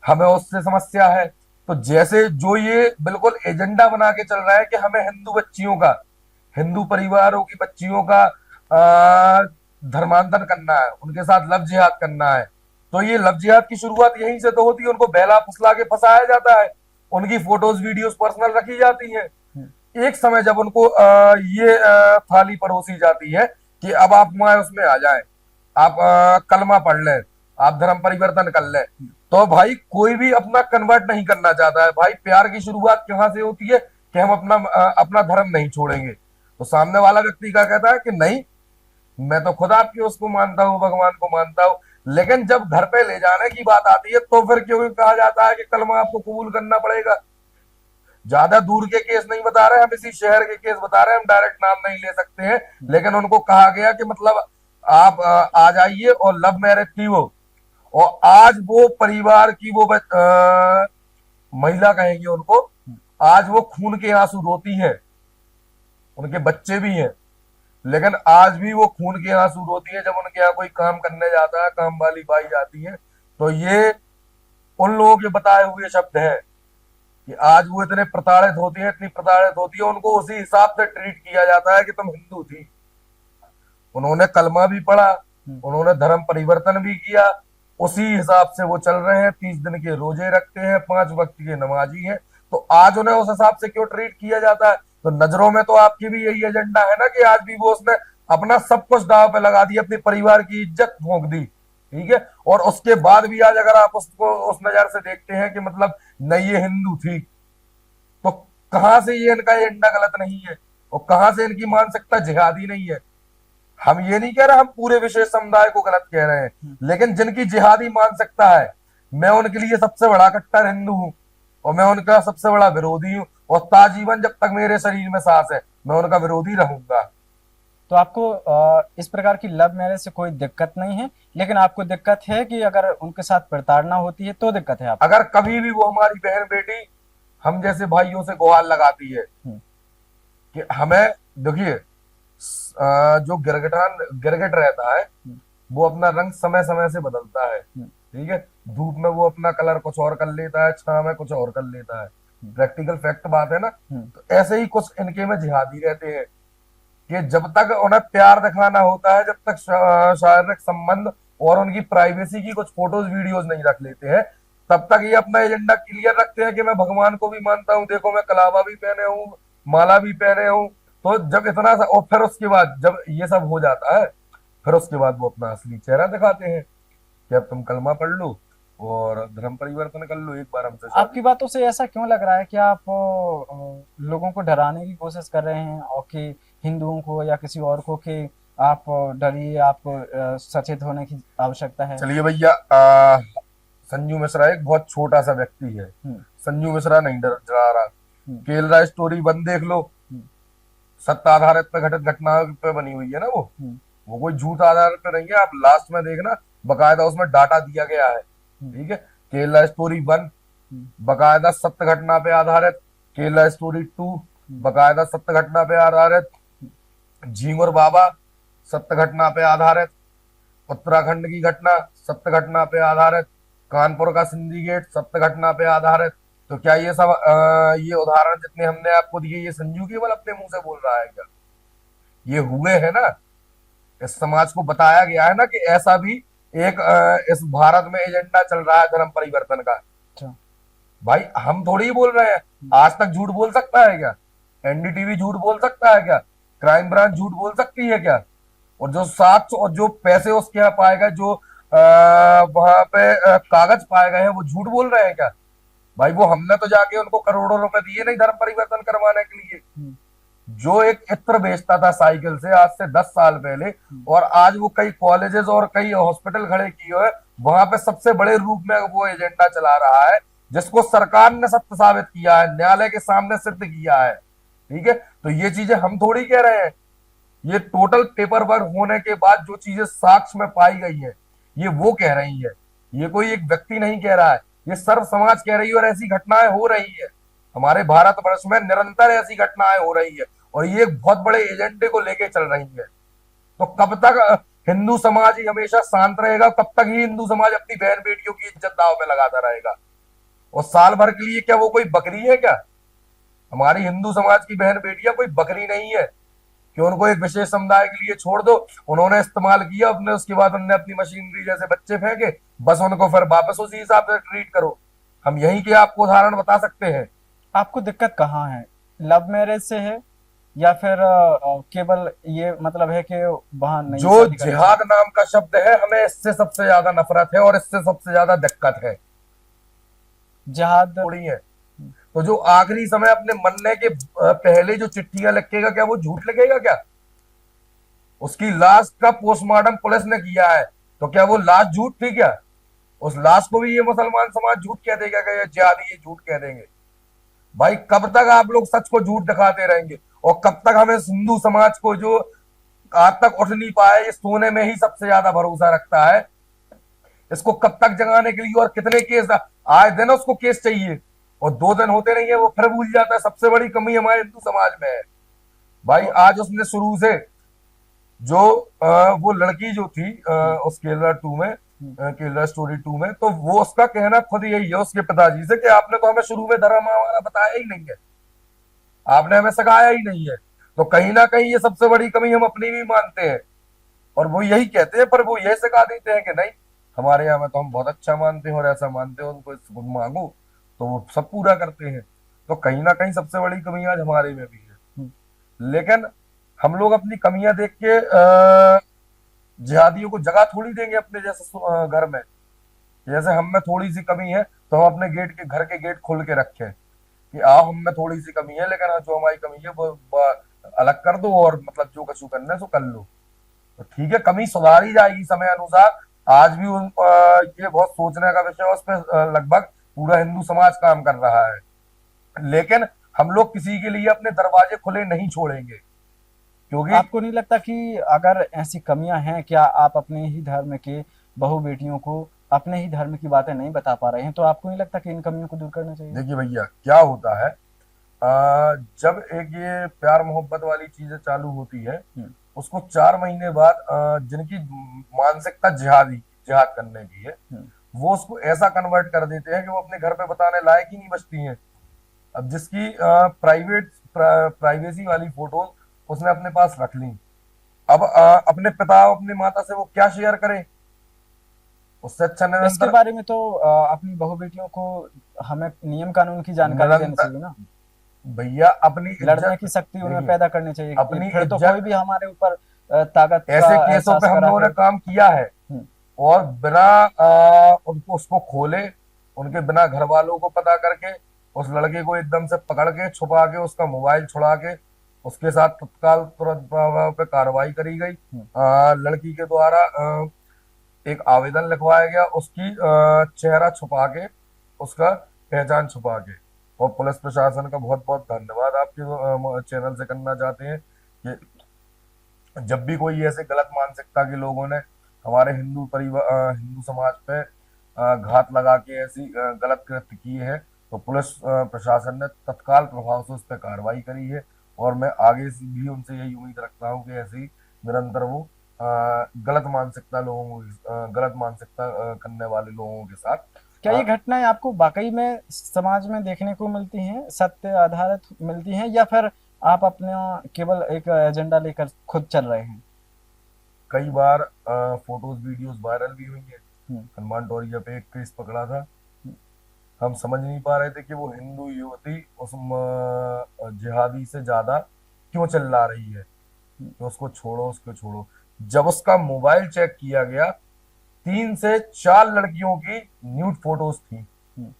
हमें उससे समस्या है। तो जैसे जो ये बिल्कुल एजेंडा बना के चल रहा है कि हमें हिंदू बच्चियों का, हिंदू परिवारों की बच्चियों का धर्मांतरण करना है, उनके साथ लव जिहाद करना है, तो ये लव जिहाद की शुरुआत यहीं से तो होती है। उनको बहला फुसला के फंसाया जाता है, उनकी फोटोज वीडियोस पर्सनल रखी जाती हैं। एक समय जब उनको ये थाली परोसी जाती है कि अब आप हमारे उसमें आ जाएं, आप कलमा पढ़ लें, आप धर्म परिवर्तन कर लें, तो भाई कोई भी अपना कन्वर्ट नहीं करना चाहता है। भाई प्यार की शुरुआत कहां से होती है कि हम अपना धर्म नहीं छोड़ेंगे, तो सामने वाला व्यक्ति का कहता है कि नहीं, मैं तो खुद आपके उसको मानता हूँ, भगवान को मानता हूँ, लेकिन जब घर पे ले जाने की बात आती है तो फिर क्यों कहा जाता है कि कलमा आपको कबूल करना पड़ेगा। ज्यादा दूर के केस नहीं बता रहे, हम इसी शहर के केस बता रहे हैं, हम डायरेक्ट नाम नहीं ले सकते हैं, लेकिन उनको कहा गया कि मतलब आप आ जाइए, और लव मैरिज थी वो, और आज वो परिवार की वो महिला कहेंगे उनको, आज वो खून के आंसू रोती है, उनके बच्चे भी हैं, लेकिन आज भी वो खून के आंसू रोती है जब उनके यहाँ कोई काम करने जाता है, काम वाली बाई जाती है। तो ये उन लोगों के बताए हुए शब्द है कि आज वो इतने प्रताड़ित होती है, इतनी प्रताड़ित होती है, उनको उसी हिसाब से ट्रीट किया जाता है कि तुम हिंदू थी। उन्होंने कलमा भी पढ़ा, उन्होंने धर्म परिवर्तन भी किया, उसी हिसाब से वो चल रहे हैं, 30 दिन के रोजे रखते हैं, 5 वक्त के नमाजी हैं। तो आज उन्हें उस हिसाब से क्यों ट्रीट किया जाता है? तो नजरों में तो आपकी भी यही एजेंडा है ना कि आज भी वो उसने अपना सब कुछ दांव पे लगा दिया, अपने परिवार की इज्जत फूंक दी, ठीक है। और उसके बाद भी आज अगर आप उसको उस नजर से देखते हैं कि मतलब नहीं ये हिंदू थी, तो कहां से ये इनका एजेंडा गलत नहीं है और कहां से इनकी मानसिकता जिहादी नहीं है? हम ये नहीं कह रहे हम पूरे विशेष समुदाय को गलत कह रहे हैं, लेकिन जिनकी जिहादी मानसिकता है, मैं उनके लिए सबसे बड़ा कट्टर हिंदू हूं और मैं उनका सबसे बड़ा विरोधी हूं। और ताजीवन जब तक मेरे शरीर में सांस है मैं उनका विरोधी रहूंगा। तो आपको इस प्रकार की लव मैरिज से कोई दिक्कत नहीं है, लेकिन आपको दिक्कत है कि अगर उनके साथ प्रताड़ना होती है तो दिक्कत है आपको? अगर कभी भी वो हमारी बहन बेटी हम जैसे भाइयों से गुहार लगाती है कि हमें, देखिए जो गिरगिट रहता है वो अपना रंग समय समय से बदलता है, ठीक है। धूप में वो अपना कलर कुछ और कर लेता है, छांव में कुछ और कर लेता है, प्रैक्टिकल फैक्ट बात है ना। तो ऐसे ही कुछ इनके में जिहादी रहते हैं कि जब तक उन्हें प्यार दिखाना होता है, जब तक शारीरिक संबंध और उनकी प्राइवेसी की कुछ फोटोज वीडियोज नहीं रख लेते हैं, तब तक ये अपना एजेंडा क्लियर रखते हैं कि मैं भगवान को भी मानता हूँ, देखो मैं कलावा भी पहने हूँ, माला भी पहने हूँ। तो जब इतना और फिर उसके बाद जब ये सब हो जाता है, फिर उसके बाद वो अपना असली चेहरा दिखाते हैं कि अब तुम कलमा पढ़ लो और धर्म परिवर्तन कर लो, एक बार हमसे आपकी बातों से ऐसा क्यों लग रहा है कि आप लोगों को डराने की कोशिश कर रहे हैं, और कि हिंदुओं को या किसी और को कि आप डरिए, आप सचेत होने की आवश्यकता है? चलिए भैया, संजू मिश्रा एक बहुत छोटा सा व्यक्ति है, संजू मिश्रा नहीं डरा रहा। केरला स्टोरी 1 देख लो, सत्य आधारित पे घटित घटनाओं पे बनी हुई है ना वो कोई झूठ आधारित पे नहीं है। आप लास्ट में देखना बकायदा उसमें डाटा दिया गया है, ठीक है। केरला स्टोरी 1 बकायदा सत्य घटना पे आधारित, केरला स्टोरी 2 बकायदा सत्य घटना पे आधारित, झींगुर बाबा सत्य घटना पे आधारित, उत्तराखंड की घटना सत्य घटना पे आधारित, कानपुर का सिंधी गेट सत्य घटना पे आधारित। तो क्या ये सब ये उदाहरण जितने हमने आपको दिए ये संजू केवल अपने मुंह से बोल रहा है क्या? ये हुए है ना, इस समाज को बताया गया है ना कि ऐसा भी एक इस भारत में एजेंडा चल रहा है धर्म परिवर्तन का। भाई हम थोड़ी ही बोल रहे हैं, आज तक झूठ बोल सकता है क्या? एनडीटीवी झूठ बोल सकता है क्या? क्राइम ब्रांच झूठ बोल सकती है क्या? और जो साक्ष्य और जो पैसे उसके यहाँ पाए गए, जो वहां पे कागज पाए गए हैं, वो झूठ बोल रहे हैं क्या? भाई वो हमने तो जाके उनको करोड़ों रुपए दिए नहीं धर्म परिवर्तन करवाने के लिए। जो एक इत्र बेचता था साइकिल से आज से 10 साल पहले, और आज वो कई कॉलेजेस और कई हॉस्पिटल खड़े किए हुए, वहां पे सबसे बड़े रूप में वो एजेंडा चला रहा है, जिसको सरकार ने सत्य साबित किया है, न्यायालय के सामने सिद्ध किया है, ठीक है। तो ये चीजें हम थोड़ी कह रहे हैं, ये टोटल पेपर वर्क होने के बाद जो चीजें साक्ष्य में पाई गई है ये वो कह रही है, ये कोई एक व्यक्ति नहीं कह रहा है, ये सर्व समाज कह रही है। और ऐसी घटनाएं हो रही है हमारे भारतवर्ष में, निरंतर ऐसी घटनाएं हो रही है और ये एक बहुत बड़े एजेंडे को लेके चल रही है। तो कब तक हिंदू समाज ही हमेशा शांत रहेगा? कब तक ही हिंदू समाज अपनी बहन बेटियों की इज्जत दांव पे लगाता रहेगा? और साल भर के लिए क्या वो कोई बकरी है क्या? हमारी हिंदू समाज की बहन बेटियां कोई बकरी नहीं है कि उनको एक विशेष समुदाय के लिए छोड़ दो, उन्होंने इस्तेमाल किया अपने, उसके बाद उन्होंने अपनी मशीनरी जैसे बच्चे फेंके, बस उनको फिर वापस उसी हिसाब से ट्रीट करो। हम यही के आपको उदाहरण बता सकते हैं। आपको दिक्कत कहाँ है? लव मैरिज से है या फिर केवल ये मतलब है कि वहां नहीं? जो जिहाद नाम का शब्द है, हमें इससे सबसे ज्यादा नफरत है और इससे सबसे ज्यादा दिक्कत है। जिहाद थोड़ी है तो जो आखिरी समय अपने मरने के पहले जो चिट्ठियां लिखेगा, क्या वो झूठ लिखेगा क्या? उसकी लाश का पोस्टमार्टम पुलिस ने किया है, तो क्या वो लाश झूठ थी क्या? उस लाश को भी ये मुसलमान समाज झूठ कह देगा क्या? जिहादी ये झूठ कह देंगे? भाई कब तक आप लोग सच को झूठ दिखाते रहेंगे? और कब तक हमें हिंदू समाज को जो आज तक उठ नहीं पाया, ये सोने में ही सबसे ज्यादा भरोसा रखता है, इसको कब तक जगाने के लिए? और कितने केस आए दिन उसको केस चाहिए और 2 दिन होते नहीं है वो फिर भूल जाता है। सबसे बड़ी कमी हमारे हिंदू समाज में है भाई। आज उसने शुरू से जो वो लड़की जो थी उस केरला 2 में, केरला स्टोरी 2 में, तो वो उसका कहना खुद यही है उसके पिताजी से कि आपने तो हमें शुरू में धर्म हमारा बताया ही नहीं है, आपने हमें सिखाया ही नहीं है। तो कहीं ना कहीं ये सबसे बड़ी कमी हम अपनी भी मानते हैं, और वो यही कहते हैं, पर वो यह सिखा देते हैं कि नहीं, हमारे यहाँ में तो हम बहुत अच्छा मानते हैं और ऐसा मानते हैं, उनको कुछ मांगो तो वो सब पूरा करते हैं। तो कहीं ना कहीं सबसे बड़ी कमी आज हमारे में भी है। लेकिन हम लोग अपनी कमियां देख के जिहादियों को जगह थोड़ी देंगे अपने जैसे घर में। जैसे हम में थोड़ी सी कमी है तो हम अपने गेट के घर के गेट खोल के रखें कि आओ, हम में थोड़ी सी कमी है, लेकिन जो हमारी कमी है वो अलग कर दो, और मतलब जो कछु करना है सो कर लो। तो ठीक है, कमी सुधारी जाएगी समय अनुसार। आज भी ये बहुत सोचने का विषय है, उस पर लगभग पूरा हिंदू समाज काम कर रहा है। लेकिन हम लोग किसी के लिए अपने दरवाजे खुले नहीं छोड़ेंगे, क्योंकि आपको नहीं लगता कि अगर ऐसी कमियां हैं, क्या आप अपने ही धर्म के बहू बेटियों को अपने ही धर्म की बातें नहीं बता पा रहे हैं, तो आपको नहीं लगता कि इन कमियों को दूर करना चाहिए? देखिए भैया क्या होता है, जब एक ये प्यार मोहब्बत वाली चीजें चालू होती है, उसको 4 महीने बाद जिनकी मानसिकता जिहाद करने की है, वो उसको ऐसा कन्वर्ट कर देते हैं कि वो अपने घर पे बताने लायक ही नहीं बचती हैं। अब जिसकी प्राइवेसी वाली फोटोज उसने अपने पास रख ली, अब अपने पिता अपनी माता से वो क्या शेयर करे? उससे अच्छा इसके निरंतर बारे में तो अपनी बहू बेटियों को हमें नियम कानून की जानकारी देनी निरंतर चाहिए ना। भैया अपनी लड़ने इज्जत, की शक्ति उनमें देखिए पैदा करनी चाहिए, कि अपनी फिर तो कोई इज्जत, भी हमारे ऊपर ताकत का ऐसे केसों एहसास पे हम करा लोगों के। ने काम किया है, हम्म, और बिना उनको उसको खोले, उनके बिना घर वालों को पता करके, उस लड़के को एकदम से पकड़ के छुपा के उसका मोबाइल छुड़ा के उसके साथ तत्काल तुरंत प्रभाव पे कार्रवाई करी गई। लड़की के द्वारा एक आवेदन लिखवाया गया, उसकी चेहरा छुपा के, उसका पहचान छुपा के। और पुलिस प्रशासन का बहुत बहुत धन्यवाद आपके चैनल से करना चाहते हैं कि जब भी कोई ऐसे गलत मानसिकता के लोगों ने हमारे हिंदू समाज पे घात लगा के ऐसी गलत कृत्य किए हैं, तो पुलिस प्रशासन ने तत्काल प्रभाव से उस पर कार्रवाई करी है। और मैं आगे से भी उनसे यही उम्मीद रखता हूँ कि ऐसी निरंतर वो गलत मानसिकता करने वाले लोगों के साथ क्या ये अ, घटनाएं आपको वाकई में समाज में देखने को मिलती हैं, सत्य आधारित मिलती हैं, या फिर आप अपना केवल एक एजेंडा लेकर खुद चल रहे हैं? कई बार फोटोज वीडियोस वायरल भी हुई है। हम्म, हनुमान टोरिया पे एक केस पकड़ा था, हम समझ नहीं पा रहे थे कि वो हिंदू युवती उस जिहादी से ज्यादा क्यों चिल्ला रही है, कि उसको छोड़ो, उसको छोड़ो। जब उसका मोबाइल चेक किया गया, 3 से 4 लड़कियों की न्यूड फोटोज थी। हम्म।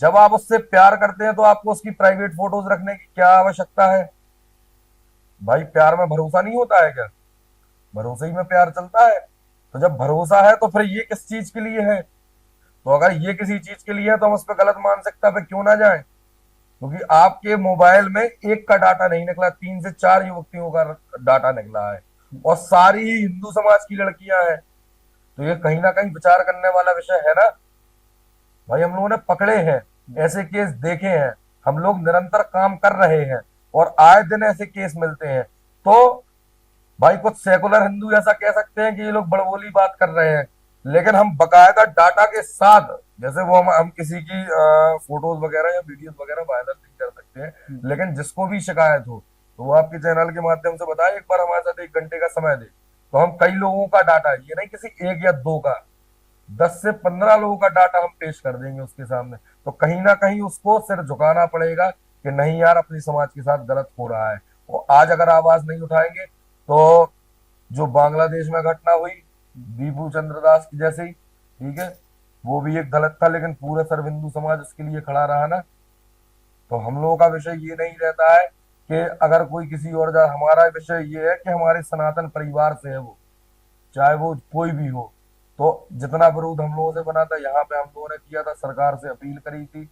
जब आप उससे प्यार करते हैं तो आपको उसकी प्राइवेट फोटोज रखने की क्या आवश्यकता है? भाई प्यार में भरोसा नहीं होता है क्या? भरोसे ही में प्यार चलता है। तो जब भरोसा है तो फिर ये किस चीज के लिए है? तो अगर ये किसी चीज के लिए है तो हम उस पर गलत मानसिकता पे क्यों ना जाएं? क्योंकि आपके मोबाइल में एक का डाटा नहीं निकला, 3 से 4 युवतियों का डाटा निकला है, और सारी ही हिंदू समाज की लड़कियां हैं। तो ये कहीं ना कहीं विचार करने वाला विषय है ना भाई। हम लोगों ने पकड़े हैं, ऐसे केस देखे हैं, हम लोग निरंतर काम कर रहे हैं, और आए दिन ऐसे केस मिलते हैं। तो भाई कुछ सेकुलर हिंदू ऐसा कह सकते हैं कि ये लोग बड़बोली बात कर रहे हैं, लेकिन हम बकायदा डाटा के साथ, जैसे वो हम किसी की फोटोज वगैरह या वीडियोस वगैरह वायरल नहीं कर सकते हैं, लेकिन जिसको भी शिकायत हो तो वो आपके चैनल के माध्यम से बताए, एक बार हमारे साथ 1 घंटे का समय दे, तो हम कई लोगों का डाटा, ये नहीं किसी एक या दो का, 10 से 15 लोगों का डाटा हम पेश कर देंगे उसके सामने। तो कहीं ना कहीं उसको सिर झुकाना पड़ेगा कि नहीं यार, अपनी समाज के साथ गलत हो रहा है। और आज अगर आवाज नहीं उठाएंगे तो जो बांग्लादेश में घटना हुई दीपू चंद्र दास की जैसे ही, ठीक है, वो भी एक गलत था, लेकिन पूरे सर्व हिंदू समाज उसके लिए खड़ा रहा ना। तो हम लोगों का विषय ये नहीं रहता है कि अगर कोई किसी और जा, हमारा विषय ये है कि हमारे सनातन परिवार से है वो, चाहे वो कोई भी हो। तो जितना विरोध हम लोगों से बना था यहाँ पे, हम लोगों ने किया था, सरकार से अपील करी थी।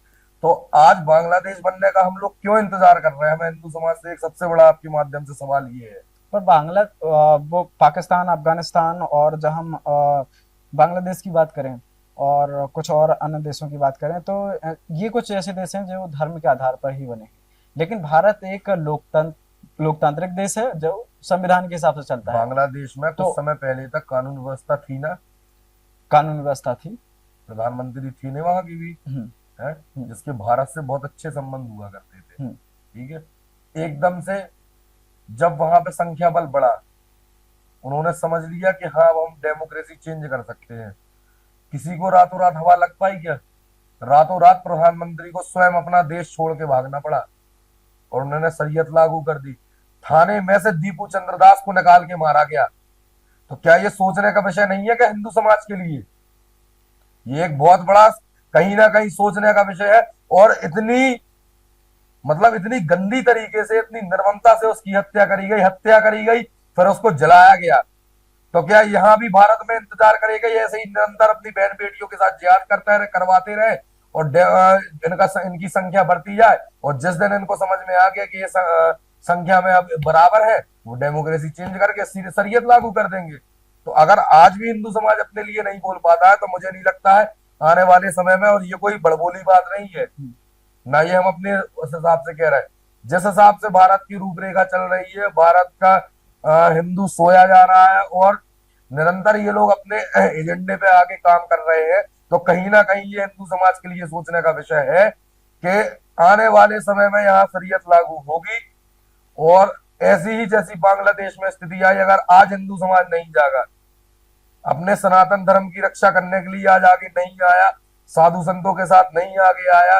तो आज बांग्लादेश बनने का हम लोग क्यों इंतजार कर रहे हैं? हमें हिंदू समाज से एक सबसे बड़ा आपके माध्यम से सवाल ये है। पर वो पाकिस्तान, अफगानिस्तान, और जब हम बांग्लादेश की बात करें और कुछ और अन्य देशों की बात करें, तो ये कुछ ऐसे देश हैं जो धर्म के आधार पर ही बने हैं। लेकिन भारत एक लोकतंत्र लोकतांत्रिक देश है जो संविधान के हिसाब से चलता है। बांग्लादेश में कुछ तो समय पहले तक कानून व्यवस्था थी ना, कानून व्यवस्था थी। प्रधानमंत्री थी ना वहां की भी, है, जिसके भारत से बहुत अच्छे संबंध हुआ करते थे। ठीक है, एकदम से जब वहां पे संख्या बल बढ़ा, उन्होंने समझ लिया कि हाँ अब हम डेमोक्रेसी चेंज कर सकते हैं। किसी को रातों रात हवा लग पाई क्या? रातों रात प्रधानमंत्री को स्वयं अपना देश छोड़ के भागना पड़ा और उन्होंने शरीयत लागू कर दी। थाने में से दीपू चंद्रदास को निकाल के मारा गया। तो क्या ये सोचने का विषय नहीं है कि हिंदू समाज के लिए ये एक बहुत बड़ा कहीं ना कहीं सोचने का विषय है? और इतनी मतलब इतनी गंदी तरीके से, इतनी निर्ममता से उसकी हत्या करी गई, फिर उसको जलाया गया। तो क्या यहाँ भी भारत में इंतजार करेगा ऐसे ही निरंतर अपनी बहन बेटियों के साथ जिहाद करवाते रहे और इनकी संख्या बढ़ती जाए, और जिस दिन इनको समझ में आ गया कि ये संख्या में अब बराबर है, वो डेमोक्रेसी चेंज करके सीधे शरीयत लागू कर देंगे। तो अगर आज भी हिंदू समाज अपने लिए नहीं बोल पाता है, तो मुझे नहीं लगता है आने वाले समय में, और ये कोई बड़बोली बात नहीं है ना, ये हम अपने उस हिसाब से कह रहे हैं, जिस हिसाब से भारत की रूपरेखा चल रही है, भारत का हिंदू सोया जा रहा है और निरंतर ये लोग अपने एजेंडे पे आगे काम कर रहे हैं, तो कहीं ना कहीं ये हिंदू समाज के लिए सोचने का विषय है कि आने वाले समय में यहाँ शरीयत लागू होगी। और ऐसी ही जैसी बांग्लादेश में स्थिति आई, अगर आज हिंदू समाज नहीं जागा, अपने सनातन धर्म की रक्षा करने के लिए आज आगे नहीं आया, साधु संतों के साथ नहीं आगे आया,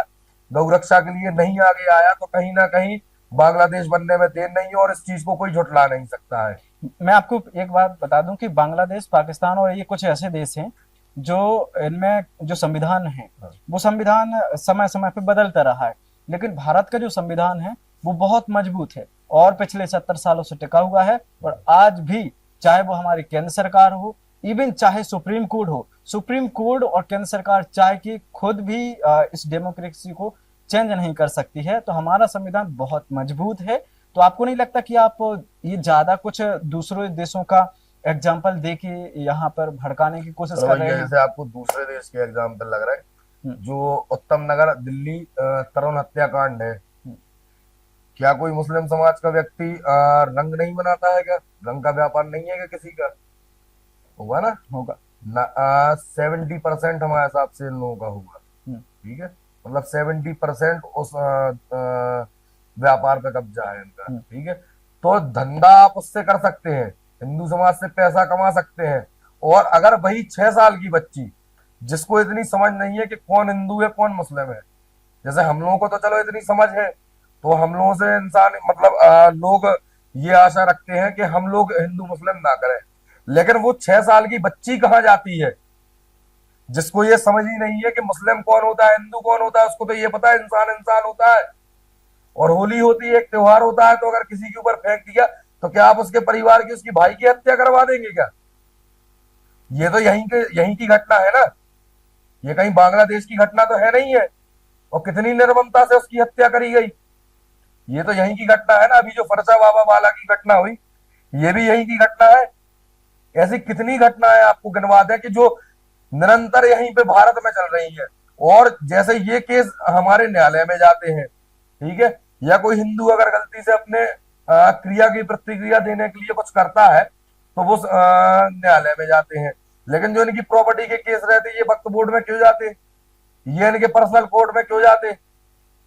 गौ रक्षा के लिए नहीं आगे आया, तो कहीं ना कहीं बांग्लादेश बनने में देर नहीं है और इस चीज को कोई झुठला नहीं सकता है। मैं आपको एक बात बता दूं कि बांग्लादेश, पाकिस्तान और ये कुछ ऐसे देश हैं जो इनमें जो संविधान है वो संविधान समय समय पे बदलता रहा है, लेकिन भारत का जो संविधान है वो बहुत मजबूत है और पिछले 70 सालों से टिका हुआ है। और आज भी चाहे वो हमारी केंद्र सरकार हो, इवन चाहे सुप्रीम कोर्ट हो, सुप्रीम कोर्ट और केंद्र सरकार चाहे कि खुद भी इस डेमोक्रेसी को चेंज नहीं कर सकती है, तो हमारा संविधान बहुत मजबूत है। तो आपको नहीं लगता कि आप ये ज्यादा कुछ दूसरे देशों का एग्जाम्पल दे के यहाँ पर भड़काने की कोशिश कर रहे हैं? जैसे आपको दूसरे देश के एग्जाम्पल लग रहा है, जो उत्तम नगर दिल्ली तरुण हत्याकांड है, क्या कोई मुस्लिम समाज का व्यक्ति रंग नहीं बनाता है? क्या रंग का व्यापार नहीं है क्या किसी का? होगा ना, होगा। 70% हमारे हिसाब से इन लोगों का होगा। ठीक है, मतलब 70% उस व्यापार पे कब्जा है इनका। ठीक है, तो धंधा आप उससे कर सकते हैं, हिंदू समाज से पैसा कमा सकते हैं। और अगर वही 6 साल की बच्ची, जिसको इतनी समझ नहीं है कि कौन हिंदू है कौन मुस्लिम है, जैसे हम लोगों को तो चलो इतनी समझ है, तो हम लोगों से इंसान मतलब लोग ये आशा रखते हैं कि हम लोग हिंदू मुस्लिम ना करें, लेकिन वो 6 साल की बच्ची कहाँ जाती है जिसको ये समझ ही नहीं है कि मुस्लिम कौन होता है हिंदू कौन होता है? उसको तो ये पता है इंसान इंसान होता है। और होली होती है, एक त्योहार होता है, तो अगर किसी के ऊपर फेंक दिया तो क्या आप उसके परिवार की, उसकी भाई की हत्या करवा देंगे क्या? ये तो यहीं की घटना है ना, ये कहीं बांग्लादेश की घटना तो है नहीं है। और कितनी निर्ममता से उसकी हत्या करी गई, ये तो यहीं की घटना है ना। अभी जो फरसा बाबा वाला की घटना हुई, ये भी यहीं की घटना है। ऐसी कितनी घटनाएं आपको गिनवा दें कि जो निरंतर यहीं पे भारत में चल रही है। और जैसे ये केस हमारे न्यायालय में जाते हैं, ठीक है, या कोई हिंदू अगर गलती से अपने क्रिया की प्रतिक्रिया देने के लिए कुछ करता है तो वो न्यायालय में जाते हैं, लेकिन जो इनकी प्रॉपर्टी के केस रहते हैं, ये वक्फ बोर्ड में क्यों जाते, ये इनके पर्सनल कोर्ट में क्यों जाते?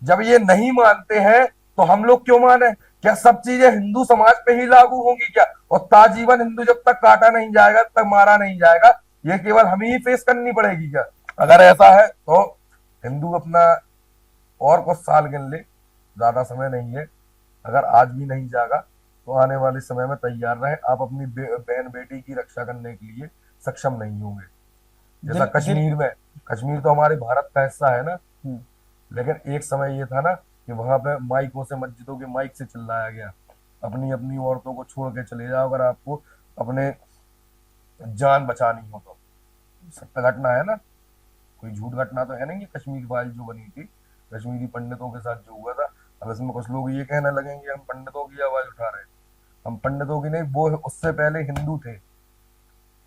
जब ये नहीं मानते हैं तो हम लोग क्यों माने? क्या सब चीजें हिंदू समाज पे ही लागू होंगी क्या? और ताजीवन हिंदू जब तक काटा नहीं जाएगा, तब तक मारा नहीं जाएगा, ये केवल हम ही फेस करनी पड़ेगी क्या? अगर ऐसा है तो हिंदू अपना और कुछ साल गिन ले, ज्यादा समय नहीं है। अगर आज भी नहीं जागा तो आने वाले समय में तैयार रहे, आप अपनी बहन बेटी की रक्षा करने के लिए सक्षम नहीं होंगे। जैसा कश्मीर में, कश्मीर तो हमारे भारत का हिस्सा है ना, लेकिन एक समय ये था ना कि वहां पे माइकों से, मस्जिदों के माइक से चिल्लाया गया, अपनी अपनी औरतों को छोड़ के चले जाओ अगर आपको अपने जान बचानी हो तो। सत्य घटना है ना, कोई झूठ घटना तो है नहीं। कश्मीर फाइल जो बनी थी कश्मीरी पंडितों के साथ जो हुआ था, अब इसमें कुछ लोग ये कहने लगेंगे हम पंडितों की आवाज उठा रहे हैं। हम पंडितों की नहीं, वो उससे पहले हिंदू थे,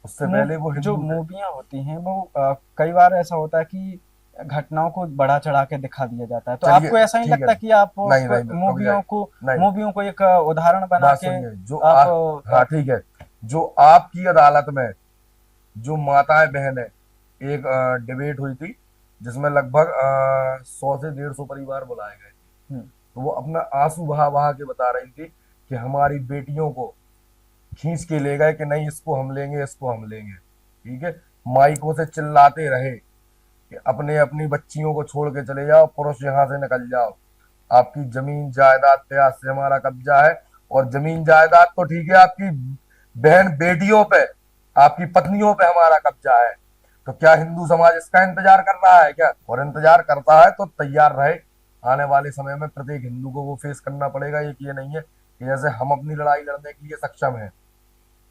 उससे पहले वो हिंदू जो मूवियां होती हैं वो कई बार ऐसा होता है कि घटनाओं को बढ़ा चढ़ा के दिखा दिया जाता है। तो चलिए आपको ऐसा नहीं ठीक है। लगता कि आप नहीं नहीं रुक जाइए। मूवियों को नहीं, मूवियों को एक उदाहरण बना बात के सुनिए। जो आप हाँ ठीक है। जो आपकी अदालत में जो माताएं बहन है, एक डिबेट हुई थी जिसमें लगभग 100 से 150 परिवार बुलाए गए थे। हम्म, तो वो अपना आंसू बहा बहा के बता रही थी कि हमारी बेटियों को खींच के ले गए कि नहीं इसको हम लेंगे, इसको हम लेंगे। ठीक है। माइकों से चिल्लाते रहे कि अपने अपनी बच्चियों को छोड़ के चले जाओ, पुरुष यहाँ से निकल जाओ, आपकी जमीन जायदाद पे आज से हमारा कब्जा है। और जमीन जायदाद तो ठीक है, आपकी बहन बेटियों पे, आपकी पत्नियों पे हमारा कब्जा है। तो क्या हिंदू समाज इसका इंतजार कर रहा है क्या? और इंतजार करता है तो तैयार रहे। आने वाले समय में प्रत्येक हिंदू को वो फेस करना पड़ेगा। एक ये नहीं है कि जैसे हम अपनी लड़ाई लड़ने के लिए सक्षम है,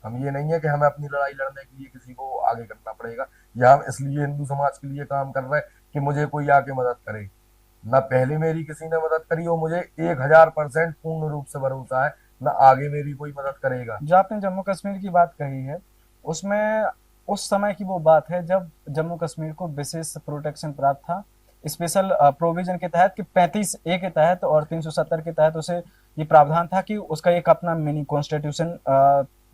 हम ये नहीं है कि हमें अपनी लड़ाई लड़ने के लिए किसी को आगे करना पड़ेगा, या हम इसलिए हिंदू समाज के लिए काम कर रहे हैं कि मुझे कोई आके मदद करे। ना पहले मेरी किसी ने मदद करी, और मुझे 1000% पूर्ण रूप से भरोसा है ना आगे मेरी कोई मदद करेगा। जो आपने जम्मू कश्मीर की बात कही है, उसमें उस समय की वो बात है जब जम्मू कश्मीर को विशेष प्रोटेक्शन प्राप्त था, स्पेशल प्रोविजन के तहत कि 35A के तहत और 370 के तहत उसे ये प्रावधान था कि उसका एक अपना मिनी कॉन्स्टिट्यूशन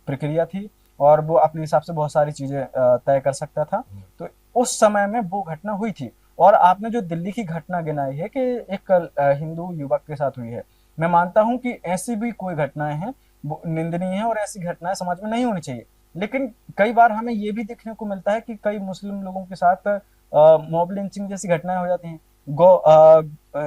प्रक्रिया थी और वो अपने हिसाब से बहुत सारी चीजें तय कर सकता था। तो उस समय में वो घटना हुई थी। और आपने जो दिल्ली की घटना गिनाई है कि एक हिंदू युवक के साथ हुई है, मैं मानता हूं कि ऐसी भी कोई घटनाएं हैं वो निंदनीय है और ऐसी घटनाएं समाज में नहीं होनी चाहिए। लेकिन कई बार हमें ये भी देखने को मिलता है कि कई मुस्लिम लोगों के साथ मॉब लिंचिंग जैसी घटनाएं हो जाती हैं।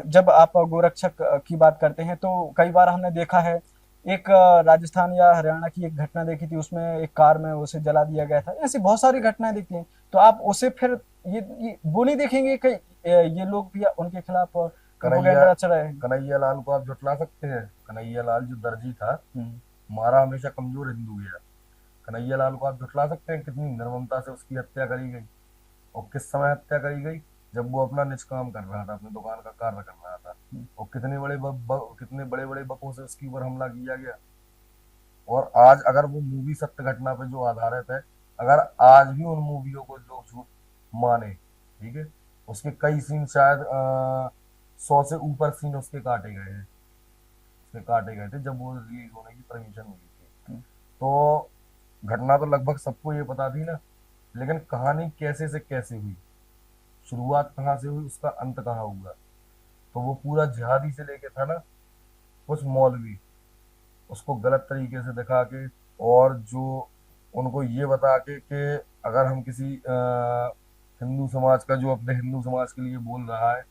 जब आप गोरक्षक की बात करते हैं तो कई बार हमने देखा है, एक राजस्थान या हरियाणा की एक घटना देखी थी, उसमें एक कार में उसे जला दिया गया था। ऐसी बहुत सारी घटनाएं दिखती हैं। तो आप उसे फिर ये वो नहीं देखेंगे कि ये लोग भी उनके खिलाफ कन्हैया प्रोपेगेंडा चला है। कन्हैया लाल को आप झुठला सकते हैं? कन्हैया लाल जो दर्जी था, हमारा हमेशा कमजोर हिंदू गया। कन्हैया लाल को आप झुठला सकते हैं? कितनी निर्ममता से उसकी हत्या करी गई। और किस समय हत्या करी गई? जब वो अपना निज काम कर रहा था, अपनी दुकान का कार्य कर रहा था। और कितने बड़े बड़े बकों से उसके ऊपर हमला किया गया। और आज अगर वो मूवी सत्य घटना पे जो आधारित है, अगर आज भी उन मूवियों को लोग झूठ माने, ठीक है, उसके कई सीन शायद 100 से ऊपर सीन उसके काटे गए हैं, उसके काटे गए थे जब वो रिलीज होने की परमिशन मिली थी। तो घटना तो लगभग सबको ये पता थी ना, लेकिन कहानी कैसे से कैसे हुई, शुरुआत कहाँ से हुई, उसका अंत कहाँ हुआ। तो वो पूरा जिहादी से लेके था ना, कुछ मौलवी उसको गलत तरीके से दिखा के, और जो उनको ये बता के कि अगर हम किसी हिंदू समाज का, जो अपने हिंदू समाज के लिए बोल रहा है,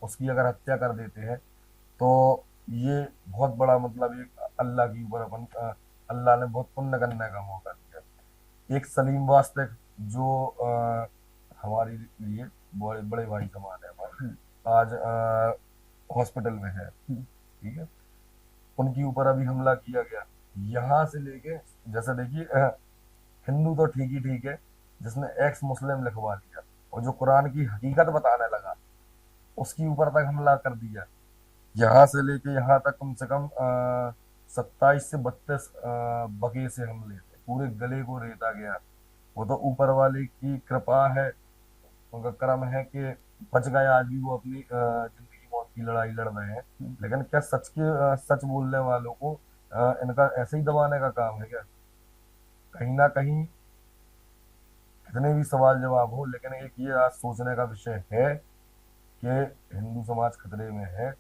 उसकी अगर हत्या कर देते हैं तो ये बहुत बड़ा मतलब एक अल्लाह के ऊपर अल्लाह ने बहुत पुण्य करने का मौका दिया। एक सलीम वास्तव जो हमारे लिए बड़े बड़े भाई समान है हमारे, आज हॉस्पिटल में है, ठीक है, उनके ऊपर अभी हमला किया गया। यहाँ से लेके, जैसे देखिए हिंदू तो ठीक है, जिसने एक्स मुस्लिम लिखवा लिया और जो कुरान की हकीकत बताने लगा उसके ऊपर तक हमला कर दिया। यहाँ से लेके यहाँ तक कम से कम 27 से 32 बगे से हमले थे, पूरे गले को रेता गया। वो तो ऊपर वाले की कृपा है, उनका कर्म है कि बच गए। आज भी वो अपनी जिंदगी मौत की लड़ाई लड़ रहे हैं। लेकिन क्या सच बोलने वालों को इनका ऐसे ही दबाने का काम है क्या? कहीं ना कहीं कितने भी सवाल जवाब हो, लेकिन एक ये आज सोचने का विषय है कि हिंदू समाज खतरे में है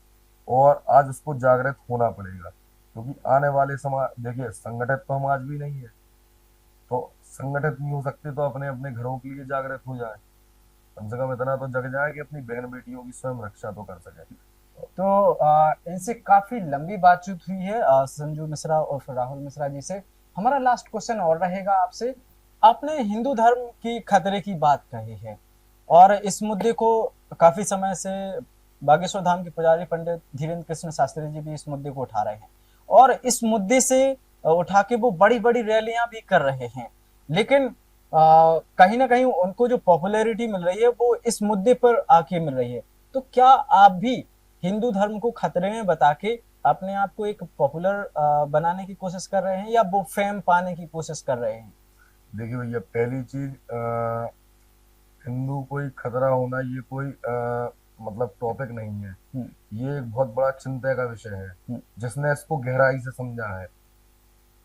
और आज उसको जागृत होना पड़ेगा। क्योंकि आने वाले समाज, देखिए संगठित तो हम आज भी नहीं है, तो संगठित नहीं हो सकते तो अपने अपने घरों के लिए जागृत हो जाए, कम से कम इतना तो जग जाए कि अपनी बहन बेटियों की स्वयं रक्षा तो कर सके। तो इनसे काफी लंबी बातचीत हुई है संजू मिश्रा और फिर राहुल मिश्रा जी से। हमारा लास्ट क्वेश्चन और रहेगा आपसे। आपने हिंदू धर्म की खतरे की बात कही है और इस मुद्दे को काफी समय से बागेश्वर धाम के पुजारी पंडित धीरेन्द्र कृष्ण शास्त्री जी भी इस मुद्दे को उठा रहे हैं और इस मुद्दे से उठा के वो बड़ी बड़ी रैलियां भी कर रहे हैं। लेकिन कहीं ना कहीं उनको जो पॉपुलैरिटी मिल रही है वो इस मुद्दे पर आके मिल रही है। तो क्या आप भी हिंदू धर्म को खतरे में बता के अपने आप को एक पॉपुलर बनाने की कोशिश कर रहे हैं या वो फेम पाने की कोशिश कर रहे हैं? देखिए भैया, पहली चीज हिंदू कोई खतरा होना ये कोई मतलब टॉपिक नहीं है। ये एक बहुत बड़ा चिंता का विषय है जिसने इसको गहराई से समझा है।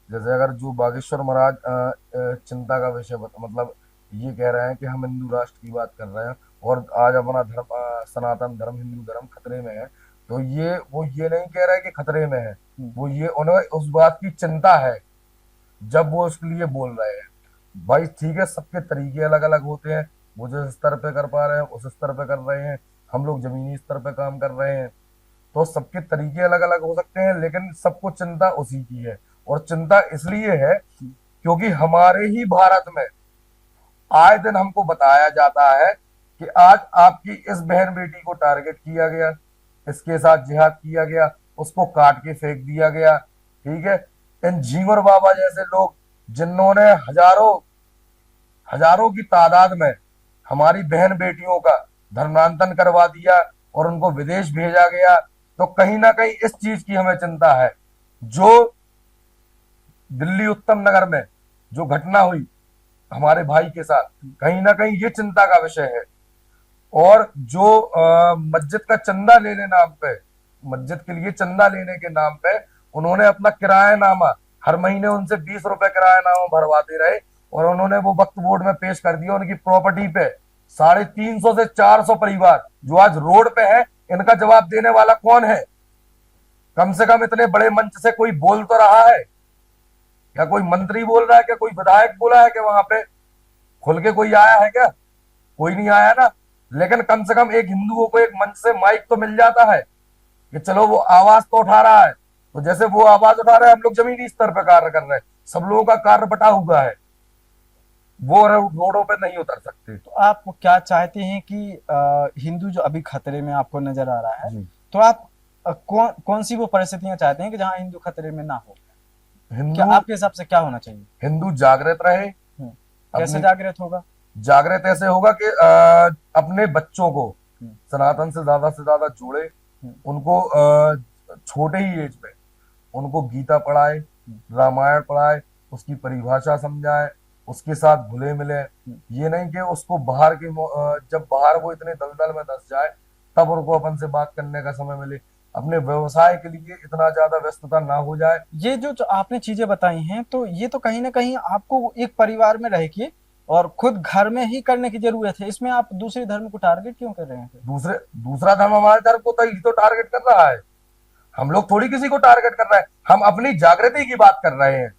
जैसे अगर जो बागेश्वर महाराज चिंता का विषय मतलब ये कह रहे हैं कि हम हिंदू राष्ट्र की बात कर रहे हैं और आज अपना धर्म सनातन धर्म हिंदू धर्म खतरे में है, तो ये वो ये नहीं कह रहे कि खतरे में है, वो ये उन्हें उस बात की चिंता है जब वो उसके लिए बोल रहे हैं। भाई ठीक है, सबके तरीके अलग अलग होते हैं, वो जिस स्तर पे कर पा रहे हैं उस स्तर पे कर रहे हैं, हम लोग जमीनी स्तर पे काम कर रहे हैं, तो सबके तरीके अलग अलग हो सकते हैं, लेकिन सबको चिंता उसी की है। और चिंता इसलिए है क्योंकि हमारे ही भारत में आए दिन हमको बताया जाता है कि आज आपकी इस बहन बेटी को टारगेट किया गया, इसके साथ जिहाद किया गया, उसको काट के फेंक दिया गया। ठीक है, इन झींवर बाबा जैसे लोग जिन्होंने हजारों हजारों की तादाद में हमारी बहन बेटियों का धर्मांतरण करवा दिया और उनको विदेश भेजा गया, तो कहीं ना कहीं इस चीज की हमें चिंता है। जो दिल्ली उत्तम नगर में जो घटना हुई हमारे भाई के साथ, कहीं ना कहीं ये चिंता का विषय है। और जो मस्जिद का चंदा लेने नाम पे, मस्जिद के लिए चंदा लेने के नाम पे उन्होंने अपना किरायानामा हर महीने उनसे 20 रुपए किरायानामा भरवाते रहे और उन्होंने वो वक्फ बोर्ड में पेश कर दिया। उनकी प्रॉपर्टी पे 350 से 400 परिवार जो आज रोड पे है, इनका जवाब देने वाला कौन है? कम से कम इतने बड़े मंच से कोई बोल तो रहा है? क्या कोई मंत्री बोल रहा है? क्या कोई विधायक बोला है? क्या वहां पे खुल के कोई आया है? क्या कोई नहीं आया ना। लेकिन कम से कम एक हिंदुओं को एक मंच से माइक तो मिल जाता है कि चलो वो आवाज तो उठा रहा है। तो जैसे वो आवाज उठा रहे हैं, हम लोग जमीनी स्तर पर कार्य कर रहे हैं, सब लोगों का कार्य बटा हुआ है, वो रोडों पे नहीं उतर सकते। तो आप क्या चाहते हैं कि हिंदू जो अभी खतरे में आपको नजर आ रहा है, जी। तो आप कौन सी वो परिस्थितियां चाहते हैं कि जहां हिंदू खतरे में ना हो? हिंदू क्या आपके हिसाब से क्या होना चाहिए? हिंदू जागृत रहे। कैसे अपनी जागृत होगा? जागृत ऐसे होगा कि अपने बच्चों को सनातन से ज्यादा जोड़े, उनको छोटे ही एज पे उनको गीता पढ़ाए, रामायण पढ़ाए, उसकी परिभाषा समझाए, उसके साथ घुले मिले। ये नहीं कि उसको बाहर के जब बाहर वो इतने दलदल में धंस जाए तब उनको अपन से बात करने का समय मिले, अपने व्यवसाय के लिए इतना ज्यादा व्यस्तता ना हो जाए। ये जो आपने चीजें बताई हैं, तो ये तो कहीं ना कहीं आपको एक परिवार में रह के और खुद घर में ही करने की जरूरत है। इसमें आप दूसरे धर्म को टारगेट क्यों कर रहे हैं? दूसरा धर्म हमारे धर्म को तो टारगेट कर रहा है। हम लोग थोड़ी किसी को टारगेट कर रहे हैं, हम अपनी जागृति की बात कर रहे हैं,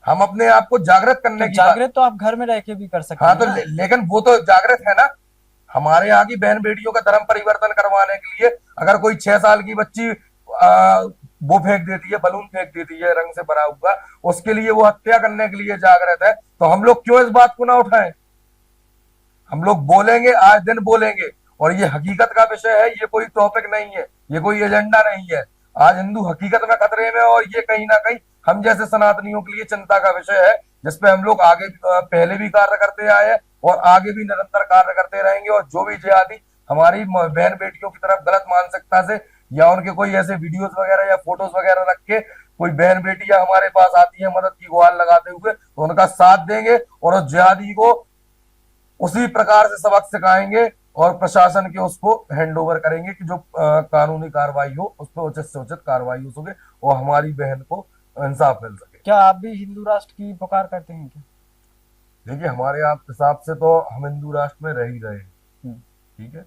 हम अपने आप को जागृत करने तो की जागृत तो आप घर में रह के भी कर सकते हाँ, हैं तो ना? लेकिन वो तो जागृत है ना। हमारे यहाँ की बहन बेटियों का धर्म परिवर्तन करवाने के लिए अगर कोई 6 साल की बच्ची वो फेंक देती है, बलून फेंक देती है रंग से भरा हुआ, उसके लिए वो हत्या करने के लिए जागृत है, तो हम लोग क्यों इस बात को ना उठाएं? हम लोग बोलेंगे, आज दिन बोलेंगे, और ये हकीकत का विषय है, ये कोई टॉपिक नहीं है, ये कोई एजेंडा नहीं है। आज हिंदू हकीकत में खतरे में, और ये कहीं ना कहीं हम जैसे सनातनियों के लिए चिंता का विषय है, जिसपे हम लोग आगे पहले भी कार्य करते आए हैं और आगे भी निरंतर कार्य करते रहेंगे। और जो भी जिहादी हमारी बहन बेटियों की तरफ गलत मानसिकता से या उनके कोई ऐसे वीडियोस वगैरह या फोटोज वगैरह रख के कोई बहन बेटियां हमारे पास आती है मदद की गुहार लगाते हुए, तो उनका साथ देंगे और उस जिहादी को उसी प्रकार से सबक सिखाएंगे और प्रशासन के उसको हैंड ओवर करेंगे कि जो कानूनी कार्रवाई हो उस पर उचित से उचित कार्रवाई हो सके और हमारी बहन को इंसाफ मिल सके। क्या आप भी हिंदू राष्ट्र की पुकार करते हैं क्या? देखिए, हमारे आप हिसाब से तो हम हिंदू राष्ट्र में रह ही रहे हैं। ठीक है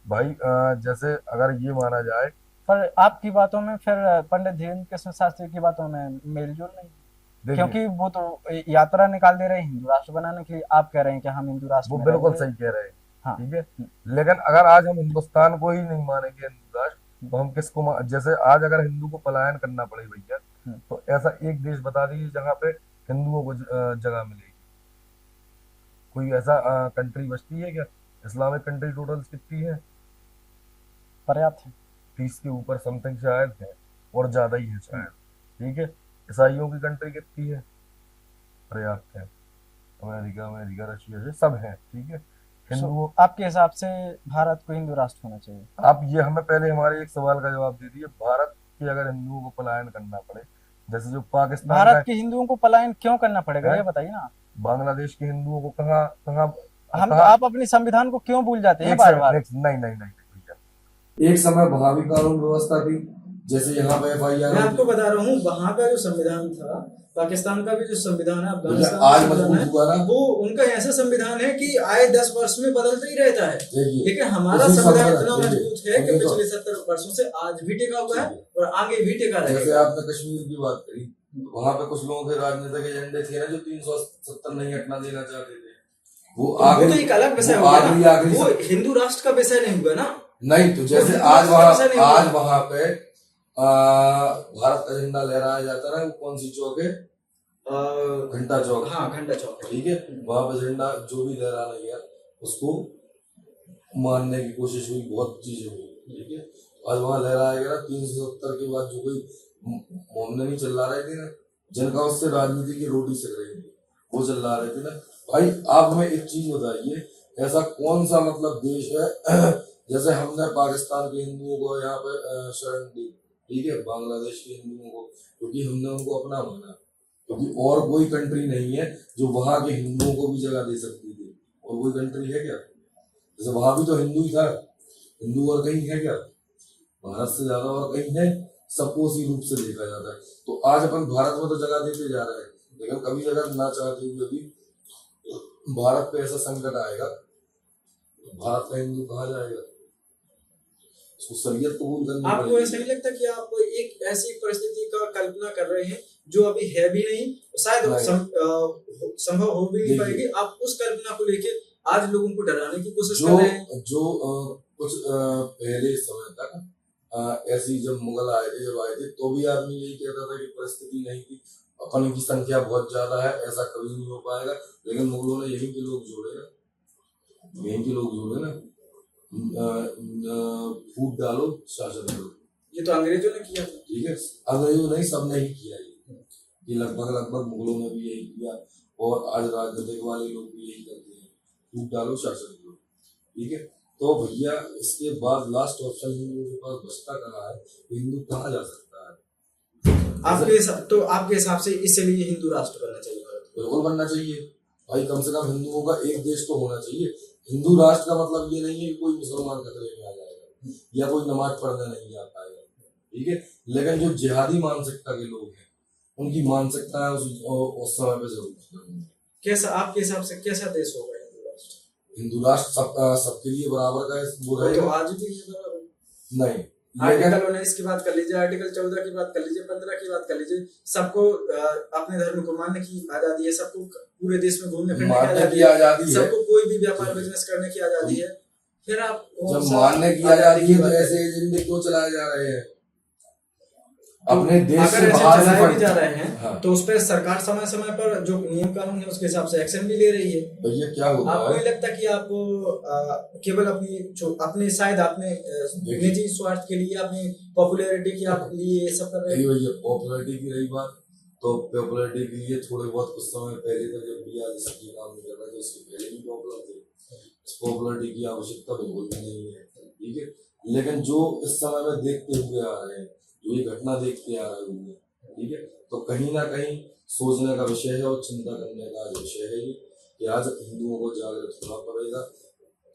भाई, जैसे अगर ये माना जाए, पर आपकी बातों में फिर पंडित धीरेन्द्र कृष्ण शास्त्री की बातों में मेलजोल नहीं, क्योंकि वो तो यात्रा निकाल दे रहे हैं हिंदू राष्ट्र बनाने के लिए, आप कह रहे हैं कि हम हिंदू राष्ट्र वो में बिल्कुल रहेंगे। सही कह रहे हैं। हाँ। ठीक है, लेकिन अगर आज हम हिंदुस्तान को ही नहीं मानेंगे हिंदू राष्ट्र, तो हम किसको जैसे आज अगर हिंदू को पलायन करना पड़े भैया, तो ऐसा एक देश बता दीजिए जहां पे हिंदुओं को जगह मिलेगी। कोई ऐसा कंट्री बचती है क्या? इस्लामिक कंट्री टोटल कितनी है? पर्याप्त है, 30 के ऊपर समथिंग शायद है, और ज्यादा ही है शायद। ठीक है, ईसाइयों की कंट्री कितनी है? पर्याप्त है, अमेरिका रशिया से सब है। ठीक है, हिंदुओं आपके हिसाब से भारत को हिंदू राष्ट्र होना चाहिए? आप ये हमें पहले हमारे एक सवाल का जवाब दे दीजिए। भारत के अगर हिंदुओं को पलायन करना पड़े, जैसे जो पाकिस्तान भारत के हिंदुओं को पलायन क्यों करना पड़ेगा, ये बताइए ना। बांग्लादेश के हिंदुओं को कहाँ कहाँ हम अतः आप अपनी संविधान को क्यों भूल जाते हैं बार बार? नहीं नहीं नहीं भैया, एक समय वहां भी कानून व्यवस्था थी, जैसे यहाँ पे FIR मैं आपको बता रहा हूँ वहां का जो संविधान था, पाकिस्तान का भी जो संविधान है, अफगानिस्तान आज का संविधान मजबूत हुआ ना, है, वो उनका ऐसा संविधान है कि आए 10 वर्ष में बदलता ही रहता है। देखिए लेकिन हमारा उसी संविधान संविधान- इतना देखिए, मजबूत है कि देखो, पिछले 70 वर्षों से आज भी टिका हुआ है और आगे भी टिका जैसे रहेगा। आपने कश्मीर की बात करी, वहां पे कुछ लोगों के राजनीतिक एजेंडे थे ना जो 370 नहीं हटना देना चाहते थे, वो वो आखिरी तो एक अलग विषय वो हुआ आखिरी ना, आखिरी वो सब- हिंदू राष्ट्र का विषय नहीं हुआ ना। नहीं, तो जैसे हिंदू आज राष्ट्र का विषय नहीं हुआ। आज वहां पे भारत का झंडा लहराया जाता है ना, वो कौन सी चौक है, घंटा चौक, हाँ घंटा चौक है। ठीक है, वहां पे झंडा जो भी लहराना गया उसको मारने की कोशिश हुई, बहुत चीजें हुई, ठीक है। आज वहां लहराया गया 370 के बाद जो कोई मोमने नहीं चिल्ला रहे थे ना, जिनका उससे राजनीति की रोटी सेक रही थी, वो चिल्ला रहे थे ना। भाई आप हमें एक चीज बताइए, ऐसा कौन सा मतलब देश है जैसे हमने पाकिस्तान के हिंदुओं को यहाँ पे शरण दी, ठीक है, बांग्लादेश के हिंदुओं को, क्योंकि हमने उनको अपना माना, क्योंकि और कोई कंट्री नहीं है जो वहां के हिंदुओं को भी जगह दे सकती थी। और कोई कंट्री है क्या? जैसे वहां भी तो हिंदू ही था, हिंदू और कहीं है क्या? भारत से ज्यादा और कहीं है? सबको उसी रूप से देखा जाता है। तो आज अपन भारत में तो जगह देते जा रहे हैं, लेकिन कभी अगर ना चाहते हुए भी भारत पे ऐसा संकट आएगा तो भारत का हिंदू कहाँ जाएगा? उसको शरीयत कबूल करनी आपको पड़ेगी। ऐसा नहीं लगता कि आप एक ऐसी परिस्थिति का कल्पना कर रहे हैं जो अभी है भी नहीं, शायद नहीं। संभव हो भी नहीं देखिए। पाएगी? आप उस कल्पना को लेके आज लोगों को डराने की कोशिश कर जो रहे हैं। जो कुछ पहले समय तक ऐसी जब मुगल आए थे, जब आए थे, तो भी आदमी यही कहता था कि परिस्थिति नहीं थी, अपन की संख्या बहुत ज्यादा है, ऐसा कभी नहीं हो पाएगा। लेकिन मुगलों ने यहीं के लोग जोड़े ना, यहीं के लोग जोड़े ना, फूट डालो शासन करो, ये तो अंग्रेजों ने किया था। ठीक है। अंग्रेजों नहीं, सबने ही किया ये लगभग लगभग मुगलों ने भी यही किया, और आज राजनीतिक वाले लोग भी यही करते हैं, फूट डालो शासन करो, ठीक है। तो भैया इसके बाद लास्ट ऑप्शन हिंदुओं के पास बचता कहाँ है? हिंदू कहाँ जा सकता है? तो आपके हिसाब से इसलिए हिंदू राष्ट्र बनना चाहिए भारत को? बिल्कुल बनना चाहिए भाई, कम से कम हिंदुओं का एक देश तो होना चाहिए। हिंदू राष्ट्र का मतलब ये नहीं है कि कोई मुसलमान खतरे में आ जाएगा या कोई नमाज पढ़ने नहीं आ पाएगा, ठीक है। लेकिन जो जिहादी मानसिकता के लोग हैं, उनकी मानसिकता है उस समय पे जरूर। कैसा आपके हिसाब से कैसा देश होगा हिंदू राष्ट्र? हिंदू राष्ट्र सबके लिए बराबर का वो तो रहेगा आज भी है बराबर। नहीं, आर्टिकल 19 की बात कर लीजिए, आर्टिकल 14 की बात कर लीजिए, 15 की बात कर लीजिए, सबको अपने धर्म को मानने की आजादी है, सबको पूरे देश में घूमने फिरने की आजादी है, सबको कोई भी व्यापार बिजनेस करने की आजादी है। फिर आप जब मानने की आजादी है तो ऐसे एजेंडे क्यों चलाए जा रहे हैं? अपने देश से बाहर से चलाए भी जा रहे हैं, हाँ। तो उस पर सरकार समय समय पर जो नियम कानून है उसके हिसाब से एक्शन भी ले रही है। भैया क्या होता आपको है, नहीं लगता कि आप केवल अपने शायद आपने निजी स्वार्थ के लिए, अपनी पॉपुलैरिटी के लिए ये सब कर रहे हैं? भैया पॉपुलैरिटी की रही बात, तो पॉपुलैरिटी के लिए थोड़े बहुत कुछ समय पहले तक जब भी आज सही काम नहीं कर रहे थे, उसके पहले भी पॉपुलर थे। इस पॉपुलैरिटी की आवश्यकता बिल्कुल भी नहीं है, ठीक है। लेकिन जो इस समय में देखते हुए आ रहे हैं, जो ये घटना देखते आ रहे होंगे, ठीक है, तो कहीं ना कहीं सोचने का विषय है और चिंता करने का विषय है ये कि आज हिंदुओं को जागृत होना पड़ेगा,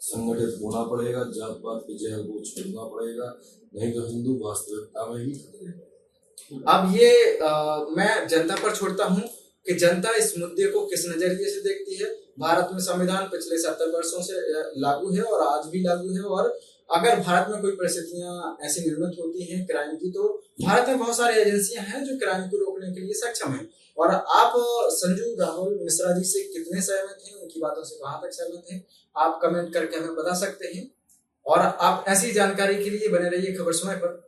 संगठित होना पड़ेगा, जात पात के जहर को छोड़ना पड़ेगा, नहीं तो हिंदू वास्तविकता में ही खतरे में। अब ये मैं जनता पर छोड़ता हूँ कि जनता इस मुद्दे को किस नजरिए से देखती है। भारत में संविधान पिछले 70 वर्षों से लागू है और आज भी लागू है, और अगर भारत में कोई परिस्थितियां ऐसी निर्मित होती हैं क्राइम की, तो भारत में बहुत सारी एजेंसियां हैं जो क्राइम को रोकने के लिए सक्षम हैं। और आप संजू राहुल मिश्रा जी से कितने सहमत हैं, उनकी बातों से कहां तक सहमत हैं, आप कमेंट करके हमें बता सकते हैं। और आप ऐसी जानकारी के लिए बने रहिए खबर समय पर।